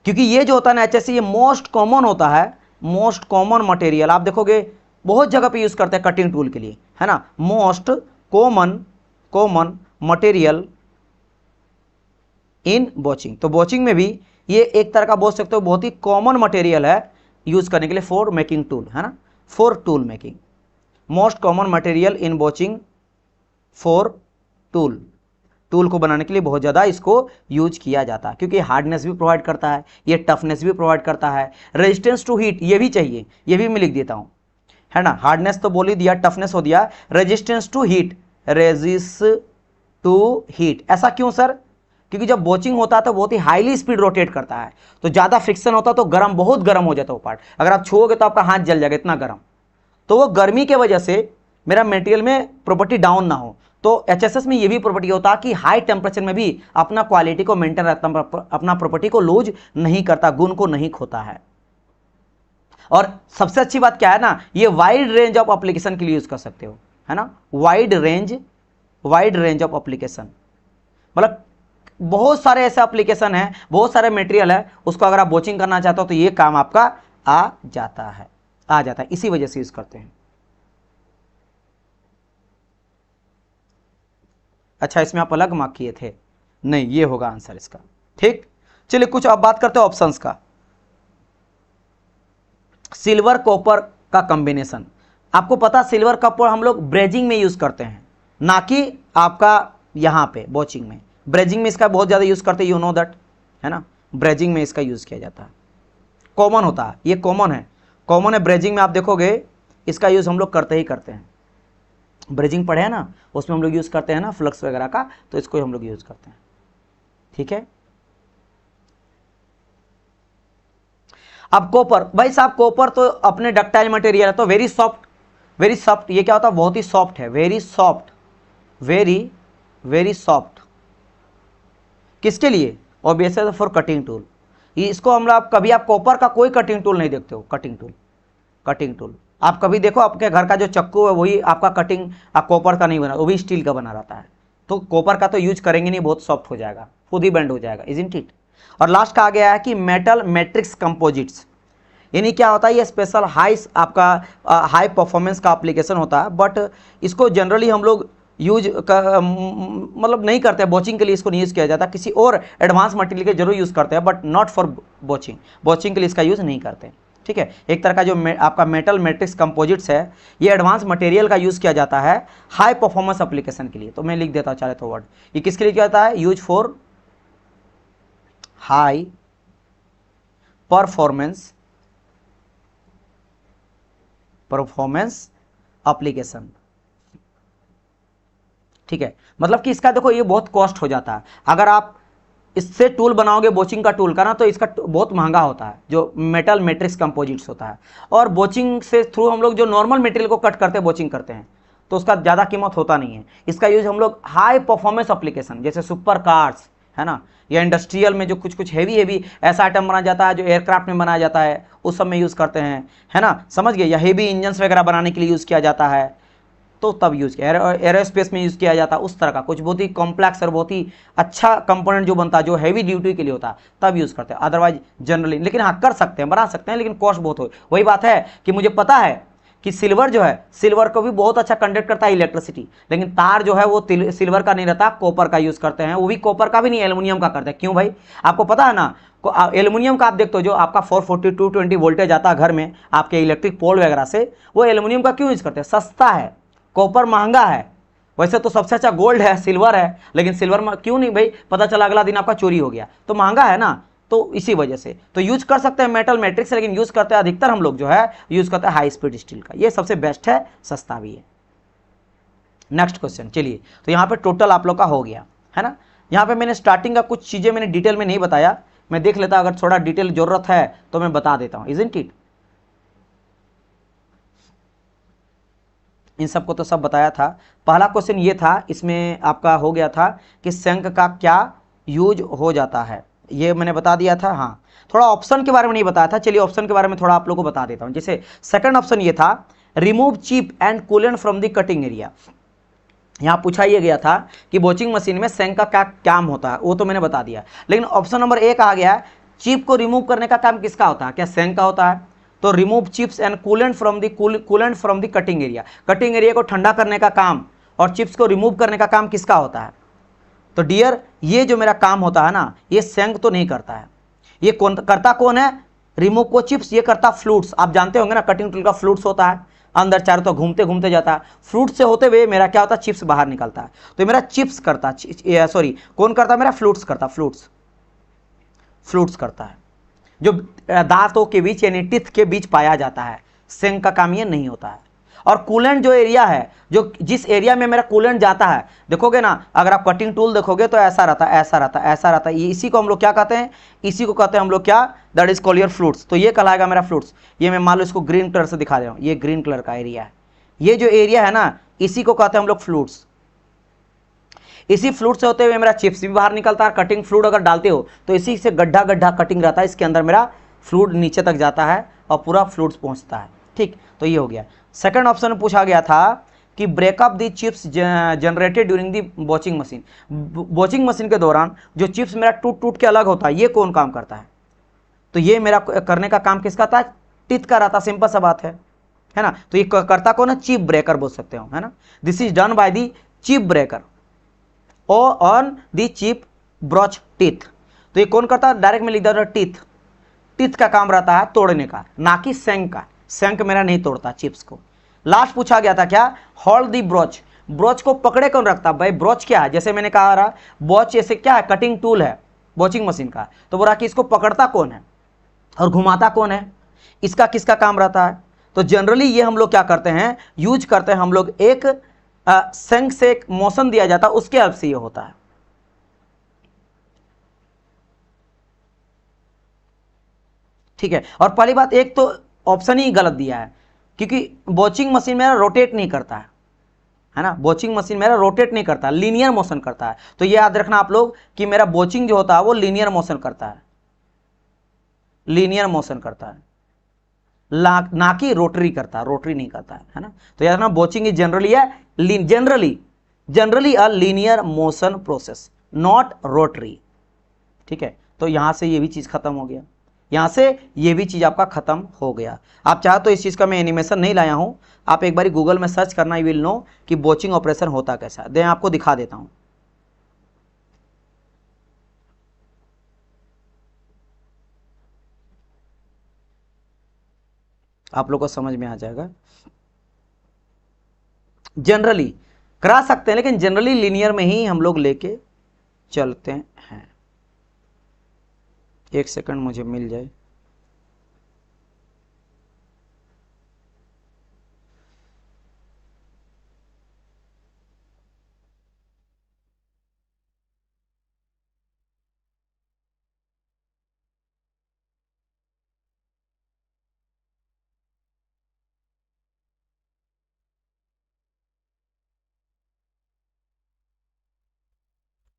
क्योंकि ये जो होता है ना HSS, ये मोस्ट कॉमन होता है, मोस्ट कॉमन मटेरियल। आप देखोगे बहुत जगह पे यूज करते हैं कटिंग टूल के लिए, है ना। Most common material in broaching. तो बॉचिंग में भी ये एक तरह का बोल सकते हो बहुत ही कॉमन मटेरियल है यूज करने के लिए फॉर मेकिंग टूल, है ना, for tool making. Most common material in broaching for tool को बनाने के लिए बहुत ज़्यादा इसको यूज किया जाता है, क्योंकि हार्डनेस भी प्रोवाइड करता है, ये टफनेस भी प्रोवाइड करता है, रेजिस्टेंस टू हीट ये भी चाहिए, ये भी मैं लिख देता हूँ, है ना। हार्डनेस तो बोल ही दिया, टफनेस हो दिया, resistance to heat, resist to heat. ऐसा क्यों सर? क्योंकि जब बॉचिंग होता है तो बहुत ही हाईली स्पीड रोटेट करता है, तो ज़्यादा फ्रिक्शन होता है, तो गर्म, बहुत गर्म हो जाता है वो पार्ट। अगर आप छुओगे तो आपका हाथ जल जाएगा, इतना गर्म। तो वो गर्मी के वजह से मेरा मटेरियल में प्रॉपर्टी डाउन ना हो, तो HSS में ये भी प्रॉपर्टी होता है कि हाई टेम्परेचर में भी अपना क्वालिटी को मेंटेन रखता, अपना प्रॉपर्टी को लूज नहीं करता, गुण को नहीं खोता है। और सबसे अच्छी बात क्या है ना, ये वाइड रेंज ऑफ एप्लीकेशन के लिए यूज कर सकते हो, है ना। वाइड रेंज ऑफ एप्लीकेशन, मतलब बहुत सारे ऐसे एप्लीकेशन है, बहुत सारे मटेरियल है, उसको अगर आप बॉचिंग करना चाहते हो तो ये काम आपका आ जाता है, इसी वजह से यूज करते हैं। अच्छा, इसमें आप अलग मार्क किए थे, नहीं, ये होगा आंसर इसका। ठीक, चलिए कुछ अब बात करते हैं ऑप्शंस का। सिल्वर कॉपर का कॉम्बिनेशन, आपको पता सिल्वर कॉपर हम लोग ब्रेजिंग में यूज करते हैं, ना कि आपका यहां पे बॉचिंग में। ब्रेजिंग में इसका बहुत ज़्यादा यूज़ करते हैं, यू नो दैट, है ना। ब्रेजिंग में इसका यूज़ किया जाता है, कॉमन होता है, ये कॉमन है ब्रेजिंग में। आप देखोगे इसका यूज़ हम लोग करते ही करते हैं। ब्रेजिंग पढ़े हैं ना, उसमें हम लोग यूज़ करते हैं ना फ्लक्स वगैरह का, तो इसको हम लोग यूज़ करते हैं। ठीक है। अब कॉपर, भाई साहब कॉपर तो अपने डक्टाइल मटेरियल है, तो वेरी सॉफ्ट। ये क्या होता है? बहुत ही सॉफ्ट है, वेरी सॉफ्ट। किसके लिए? Obviously for cutting tool. इसको हम लोग कभी आप कॉपर का कोई कटिंग टूल नहीं देखते हो, कटिंग टूल आप कभी देखो, आपके घर का जो चक्कू है वही आपका कटिंग, आप कॉपर का नहीं बना, वो भी स्टील का बना रहता है। तो कॉपर का तो यूज करेंगे नहीं, बहुत सॉफ्ट हो जाएगा, खुद ही बेंड हो जाएगा, इजंट इट। और लास्ट का आ गया है कि मेटल मैट्रिक्स कंपोजिट्स, यानी क्या होता है? ये स्पेशल आपका हाई परफॉर्मेंस का एप्लीकेशन होता है, बट इसको जनरली हम लोग यूज मतलब नहीं करते हैं, बॉचिंग के लिए इसको नहीं यूज़ किया जाता, किसी और एडवांस मटेरियल के जरूर यूज़ करते हैं, बट नॉट फॉर बॉचिंग के लिए इसका यूज़ नहीं करते। ठीक है। एक तरह का जो आपका मेटल मैट्रिक्स कंपोजिट्स है, ये एडवांस मटेरियल का यूज़ किया जाता है हाई परफॉर्मेंस एप्लीकेशन के लिए। तो मैं लिख देता हूँ चाहे तो वर्ड, ये किसके लिए किया जाता है? Use for high performance application. ठीक है, मतलब कि इसका देखो ये बहुत कॉस्ट हो जाता है, अगर आप इससे टूल बनाओगे बॉचिंग का टूल का ना, तो इसका बहुत महंगा होता है, जो मेटल मैट्रिक्स कंपोजिट्स होता है। और बॉचिंग से थ्रू हम लोग जो नॉर्मल मटेरियल को कट करते हैं, बॉचिंग करते हैं, तो उसका ज़्यादा कीमत होता नहीं है। इसका यूज हम लोग हाई परफॉर्मेंस एप्लीकेशन जैसे सुपर कार्स, है ना, या इंडस्ट्रियल में जो कुछ हैवी ऐसा आइटम बनाया जाता है जो एयरक्राफ्ट में बनाया जाता है, उस सब में यूज़ करते हैं, है ना, समझ गए। या हेवी इंजन्स वगैरह बनाने के लिए यूज़ किया जाता है, तो तब यूज़ किया। एरोस्पेस में यूज़ किया जाता है, उस तरह का कुछ बहुत ही कॉम्प्लेक्स और बहुत ही अच्छा कंपोनेंट जो बनता है, जो हैवी ड्यूटी के लिए होता है, तब यूज़ करते हैं। अदरवाइज जनरली, लेकिन हाँ कर सकते हैं, बना सकते हैं, लेकिन कॉस्ट बहुत हो। वही बात है कि मुझे पता है कि सिल्वर जो है, सिल्वर को भी बहुत अच्छा कंडक्ट करता है इलेक्ट्रिसिटी, लेकिन तार जो है वो सिल्वर का नहीं रहता, कॉपर का यूज़ करते हैं। वो भी कॉपर का भी नहीं, एल्युमिनियम का करते हैं। क्यों भाई? आपको पता है ना, एल्युमिनियम का आप देखते हो जो आपका 440 220 वोल्टेज आता है घर में आपके इलेक्ट्रिक पोल वगैरह से, वो एल्युमिनियम का क्यों यूज़ करते हैं? सस्ता है, कॉपर महंगा है। वैसे तो सबसे अच्छा गोल्ड है, सिल्वर है, लेकिन सिल्वर में क्यों नहीं भाई? पता चला अगला दिन आपका चोरी हो गया, तो महंगा है ना, तो इसी वजह से तो यूज कर सकते हैं मेटल मैट्रिक्स, लेकिन यूज करते हैं अधिकतर हम लोग जो है यूज करते हैं हाई स्पीड स्टील का। ये सबसे बेस्ट है, सस्ता भी है। नेक्स्ट क्वेश्चन, चलिए, तो यहाँ पे टोटल आप लोग का हो गया, है ना। यहाँ पे मैंने स्टार्टिंग का कुछ चीज़ें मैंने डिटेल में नहीं बताया, मैं देख लेता, अगर थोड़ा डिटेल जरूरत है तो मैं बता देता हूँ, इजंट इट। इन सबको तो सब बताया था। पहला क्वेश्चन ये था, इसमें आपका हो गया था कि शंख का क्या यूज हो जाता है, ये मैंने बता दिया था। हाँ, थोड़ा ऑप्शन के बारे में नहीं बताया था, चलिए ऑप्शन के बारे में थोड़ा आप लोगों को बता देता हूँ। जैसे सेकंड ऑप्शन ये था, remove chip and coolant from the cutting area. यहाँ पूछा ये गया था कि बॉचिंग मशीन में शंख का क्या काम होता है, वो तो मैंने बता दिया। लेकिन ऑप्शन नंबर एक आ गया है, चिप को रिमूव करने का काम किसका होता है, क्या शंख का होता है? तो remove chips and coolant from the cutting area, cutting area को ठंडा करने का काम और चिप्स को रिमूव करने का काम किसका होता है? तो डियर, ये जो मेरा काम होता है ना, ये शंख तो नहीं करता है। ये कौन करता, कौन है? रिमूव को चिप्स, ये करता फ्लूट्स। आप जानते होंगे ना, कटिंग टूल का फ्लूट्स होता है, अंदर चारों तो घूमते घूमते जाता है, फ्लूट से होते हुए मेरा क्या होता है, चिप्स बाहर निकलता है। तो मेरा चिप्स करता, सॉरी कौन करता, मेरा फ्लूट्स करता, फ्लूट्स करता है, जो दांतों के बीच यानी टिथ के बीच पाया जाता है। शंख का काम ये नहीं होता है। और कूलेंट जो एरिया है, जो जिस एरिया में मेरा कूलेंट जाता है, देखोगे ना, अगर आप कटिंग टूल देखोगे तो ऐसा रहता है, ऐसा रहता है, ऐसा रहता है। इसी को हम लोग क्या कहते हैं, इसी को कहते हैं हम लोग क्या, that is called your flutes. तो ये कहलाएगा मेरा फ्लूट्स। ये मैं मान लो इसको ग्रीन कलर से दिखा दे रहा हूँ, ये ग्रीन कलर का एरिया है, ये जो एरिया है ना, इसी को कहते हैं हम लोग फ्लूट्स। इसी फ्लूट से होते हुए मेरा चिप्स भी बाहर निकलता है। कटिंग फ्लूट अगर डालते हो तो इसी से गड्ढा गड्ढा कटिंग रहता है, इसके अंदर मेरा फ्लूट नीचे तक जाता है और पूरा फ्लूट्स पहुंचता है। ठीक, तो ये हो गया। सेकंड ऑप्शन में पूछा गया था कि breakup the chips generated during the broaching machine. Broaching machine के दौरान जो चिप्स मेरा टूट टूट के अलग होता है, ये कौन काम करता है? तो ये मेरा करने का काम किसका था? टिथ का रहता, सिंपल सा बात है ना। तो ये करता कौन है? चिप ब्रेकर बोल सकते हो, है ना। This is done by the chip breaker on the chip brooch teeth. तो ये कौन करता है? डायरेक्ट में लिख दिया टीथ। टीथ का काम रहता है तोड़ने का, ना कि शंख का। शंख मेरा नहीं तोड़ता चिप्स को। लास्ट पूछा गया था क्या, होल्ड दी ब्रॉच। ब्रॉच को पकड़े कौन रखता? भाई ब्रॉच क्या है? जैसे मैंने कहा रहा, बॉच ऐसे क्या है, कटिंग टूल है बॉचिंग मशीन का। तो बोला कि इसको पकड़ता कौन है और घुमाता कौन है, इसका किसका काम रहता है? तो जनरली ये हम लोग क्या करते हैं, यूज करते हैं हम लोग, एक शंख से एक मोशन दिया जाता है, उसके हेल्प से ये होता है। ठीक है। और पहली बात, एक तो ऑप्शन ही गलत दिया है, क्योंकि बॉचिंग मशीन मेरा रोटेट नहीं करता है ना। बॉचिंग मशीन मेरा रोटेट नहीं करता, लीनियर मोशन करता है। तो ये याद रखना आप लोग कि मेरा बॉचिंग जो होता है वो लीनियर मोशन करता है, लीनियर मोशन करता है, ना कि रोटरी करता है, रोटरी नहीं करता है ना। तो याद रखना, broaching is generally generally a linear motion process, not rotary. ठीक है। तो यहां से ये भी चीज खत्म हो गया, यहां से ये भी चीज आपका खत्म हो गया। आप चाहो तो इस चीज का मैं एनिमेशन नहीं लाया हूं, आप एक बार गूगल में सर्च करना, यू विल नो कि बॉचिंग ऑपरेशन होता कैसा है। आपको दिखा देता हूं। आप लोग को समझ में आ जाएगा। जनरली करा सकते हैं, लेकिन जनरली लीनियर में ही हम लोग लेके चलते हैं। एक सेकंड मुझे मिल जाए।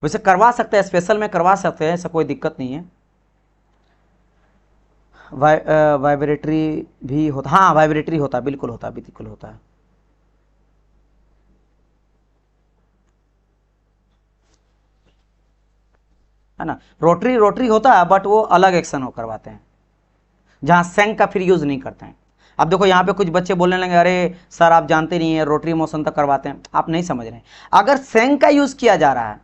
वैसे करवा सकते हैं, स्पेशल में करवा सकते हैं, ऐसा कोई दिक्कत नहीं है। वाइब्रेटरी भी होता, हाँ वाइब्रेटरी होता है, बिल्कुल होता है, बिल्कुल होता है। है ना। रोटरी रोटरी होता है, बट वो अलग एक्शन हो करवाते हैं, जहां शंख का फिर यूज नहीं करते हैं। अब देखो यहाँ पे कुछ बच्चे बोलने लगे, अरे सर आप जानते नहीं है, रोटरी मोशन तक करवाते हैं। आप नहीं समझ रहे हैं। अगर शंख का यूज किया जा रहा है,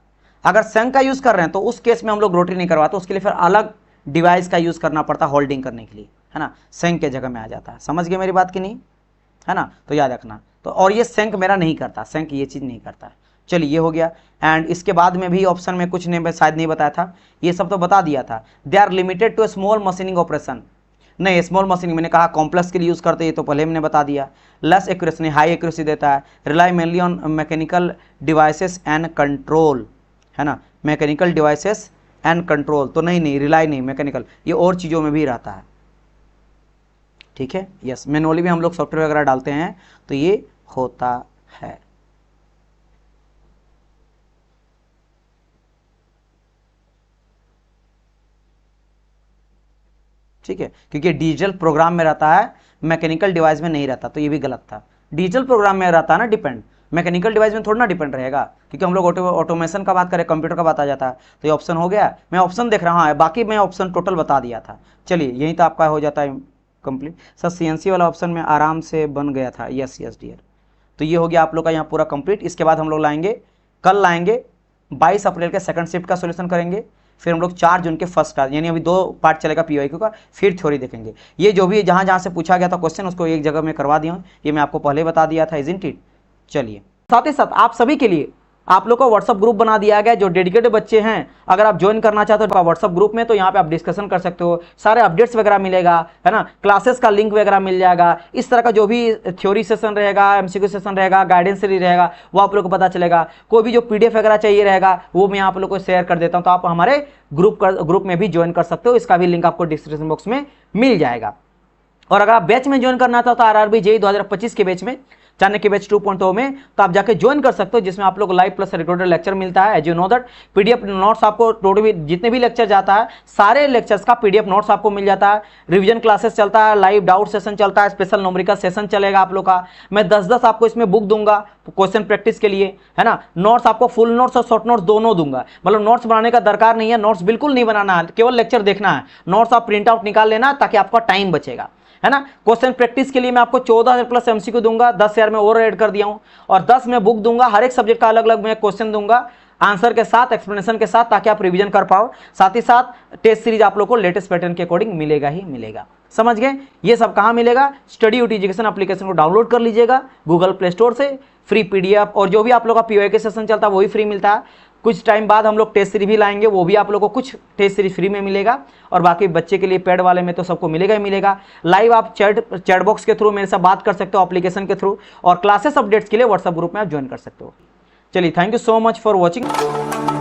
अगर शंख का यूज कर रहे हैं, तो उस केस में हम लोग रोटरी नहीं करवाते, उसके लिए फिर अलग डिवाइस का यूज करना पड़ता है होल्डिंग करने के लिए, है ना। शंख के जगह में आ जाता है। समझ गए मेरी बात की नहीं, है ना। तो याद रखना। तो और ये शंख मेरा नहीं करता, शंख ये चीज नहीं करता है। चलिए ये हो गया। एंड इसके बाद में भी ऑप्शन में कुछ नहीं, शायद नहीं बताया था, ये सब तो बता दिया था। They are limited to small machining operation. नहीं, स्मॉल मशीनिंग मैंने कहा कॉम्प्लेक्स के लिए यूज करते हैं, तो पहले मैंने बता दिया। लेस एक्यूरेसी नहीं, हाई एक्यूरेसी देता है। Rely mainly on mechanical devices and control, है ना। मैकेनिकल डिवाइसेस एंड कंट्रोल, तो नहीं रिलाई नहीं, मैकेनिकल ये और चीज़ों में भी रहता है, ठीक है। यस, मैनुअली भी हम लोग सॉफ्टवेयर वगैरह डालते हैं तो ये होता है। ठीक है, क्योंकि डिजिटल प्रोग्राम में रहता है, मैकेनिकल डिवाइस में नहीं रहता, तो ये भी गलत था। डिजिटल प्रोग्राम में रहता है ना डिपेंड, मैकेनिकल डिवाइस में थोड़ा ना डिपेंड रहेगा, क्योंकि हम लोग ऑटोमेशन का बात करें, कंप्यूटर का बात आ जाता है। तो ये ऑप्शन हो गया, मैं ऑप्शन देख रहा हूँ, बाकी मैं ऑप्शन टोटल बता दिया था। चलिए यही तो आपका हो जाता है कंप्लीट। सर सीएनसी वाला ऑप्शन में आराम से बन गया था, यस डियर। तो ये हो गया आप लोग का यहाँ पूरा कंप्लीट। इसके बाद हम लोग लाएंगे, कल लाएंगे 22 अप्रैल के सेकंड शिफ्ट का सॉल्यूशन करेंगे, फिर हम लोग 4 जून के फर्स्ट का, यानी अभी 2 पार्ट चलेगा पीवाईक्यू का, फिर थ्योरी देखेंगे। ये जो भी जहाँ जहाँ से पूछा गया था क्वेश्चन उसको एक जगह में करवा दिया हूँ, ये मैं आपको पहले बता दिया था, इज़न्ट इट। चलिए, साथ ही साथ आप सभी के लिए आप लोग को व्हाट्सअप ग्रुप बना दिया गया, जो डेडिकेटेड बच्चे हैं अगर आप ज्वाइन करना चाहते हो व्हाट्सअप ग्रुप में, तो यहाँ पे आप डिस्कशन कर सकते हो, सारे अपडेट्स वगैरह मिलेगा, है ना, क्लासेस का लिंक वगैरह मिल जाएगा, इस तरह का जो भी थ्योरी सेशन रहेगा, एमसीक्यू सेशन रहेगा, गाइडेंस रहेगा, वो आप लोग को पता चलेगा। कोई भी जो पीडीएफ वगैरह चाहिए रहेगा वो मैं आप लोग को शेयर कर देता हूँ, तो आप हमारे ग्रुप में भी ज्वाइन कर सकते हो, इसका भी लिंक आपको डिस्क्रिप्शन बॉक्स में मिल जाएगा। और अगर आप बैच में ज्वाइन करना चाहते हो आरआरबी जेईई 2025 के बैच में, चाणक्य बैच 2.0 में, तो आप जाके ज्वाइन कर सकते हो, जिसमें आप लोग लाइव प्लस रिकॉर्डेड लेक्चर मिलता है। As you know that PDF notes आपको टोटल जितने भी लेक्चर जाता है सारे लेक्चर्स का पीडीएफ नोट्स आपको मिल जाता है, रिवीजन क्लासेस चलता है, लाइव डाउट सेशन चलता है, स्पेशल न्यूमेरिकल सेशन चलेगा आप लोग का। मैं 10-10 आपको इसमें बुक दूंगा क्वेश्चन प्रैक्टिस के लिए, है ना। नोट्स आपको फुल नोट्स और शॉर्ट नोट्स दोनों दूंगा, मतलब नोट्स बनाने का दरकार नहीं है, नोट्स बिल्कुल नहीं बनाना है, केवल लेक्चर देखना है। नोट्स आप प्रिंट आउट निकाल लेना ताकि आपका टाइम बचेगा, है ना। क्वेश्चन प्रैक्टिस के लिए मैं आपको 14,000 प्लस एमसीक्यू दूंगा, 10,000 में और ऐड कर दिया हूं, और 10 में बुक दूंगा, हर एक सब्जेक्ट का अलग अलग मैं क्वेश्चन दूंगा आंसर के साथ, एक्सप्लेनेशन के साथ, ताकि आप रिवीजन कर पाओ। साथ ही साथ टेस्ट सीरीज आप लोग को लेटेस्ट पैटर्न के अकॉर्डिंग मिलेगा ही मिलेगा। समझ गए? ये सब कहाँ मिलेगा? स्टडी यूटी एजुकेशन एप्लीकेशन को डाउनलोड कर लीजिएगा गूगल प्ले स्टोर से, फ्री पीडीएफ, और जो भी आप लोग का पीवाईक्यू सेशन चलता है वो भी फ्री मिलता है। कुछ टाइम बाद हम लोग टेस्ट सीरीज भी लाएंगे, वो भी आप लोगों को कुछ टेस्ट सीरीज फ्री में मिलेगा, और बाकी बच्चे के लिए पेड वाले में तो सबको मिलेगा ही मिलेगा। लाइव आप चैट बॉक्स के थ्रू मेरे साथ बात कर सकते हो, एप्लीकेशन के थ्रू, और क्लासेस अपडेट्स के लिए व्हाट्सएप ग्रुप में आप ज्वाइन कर सकते हो। चलिए, thank you so much for watching.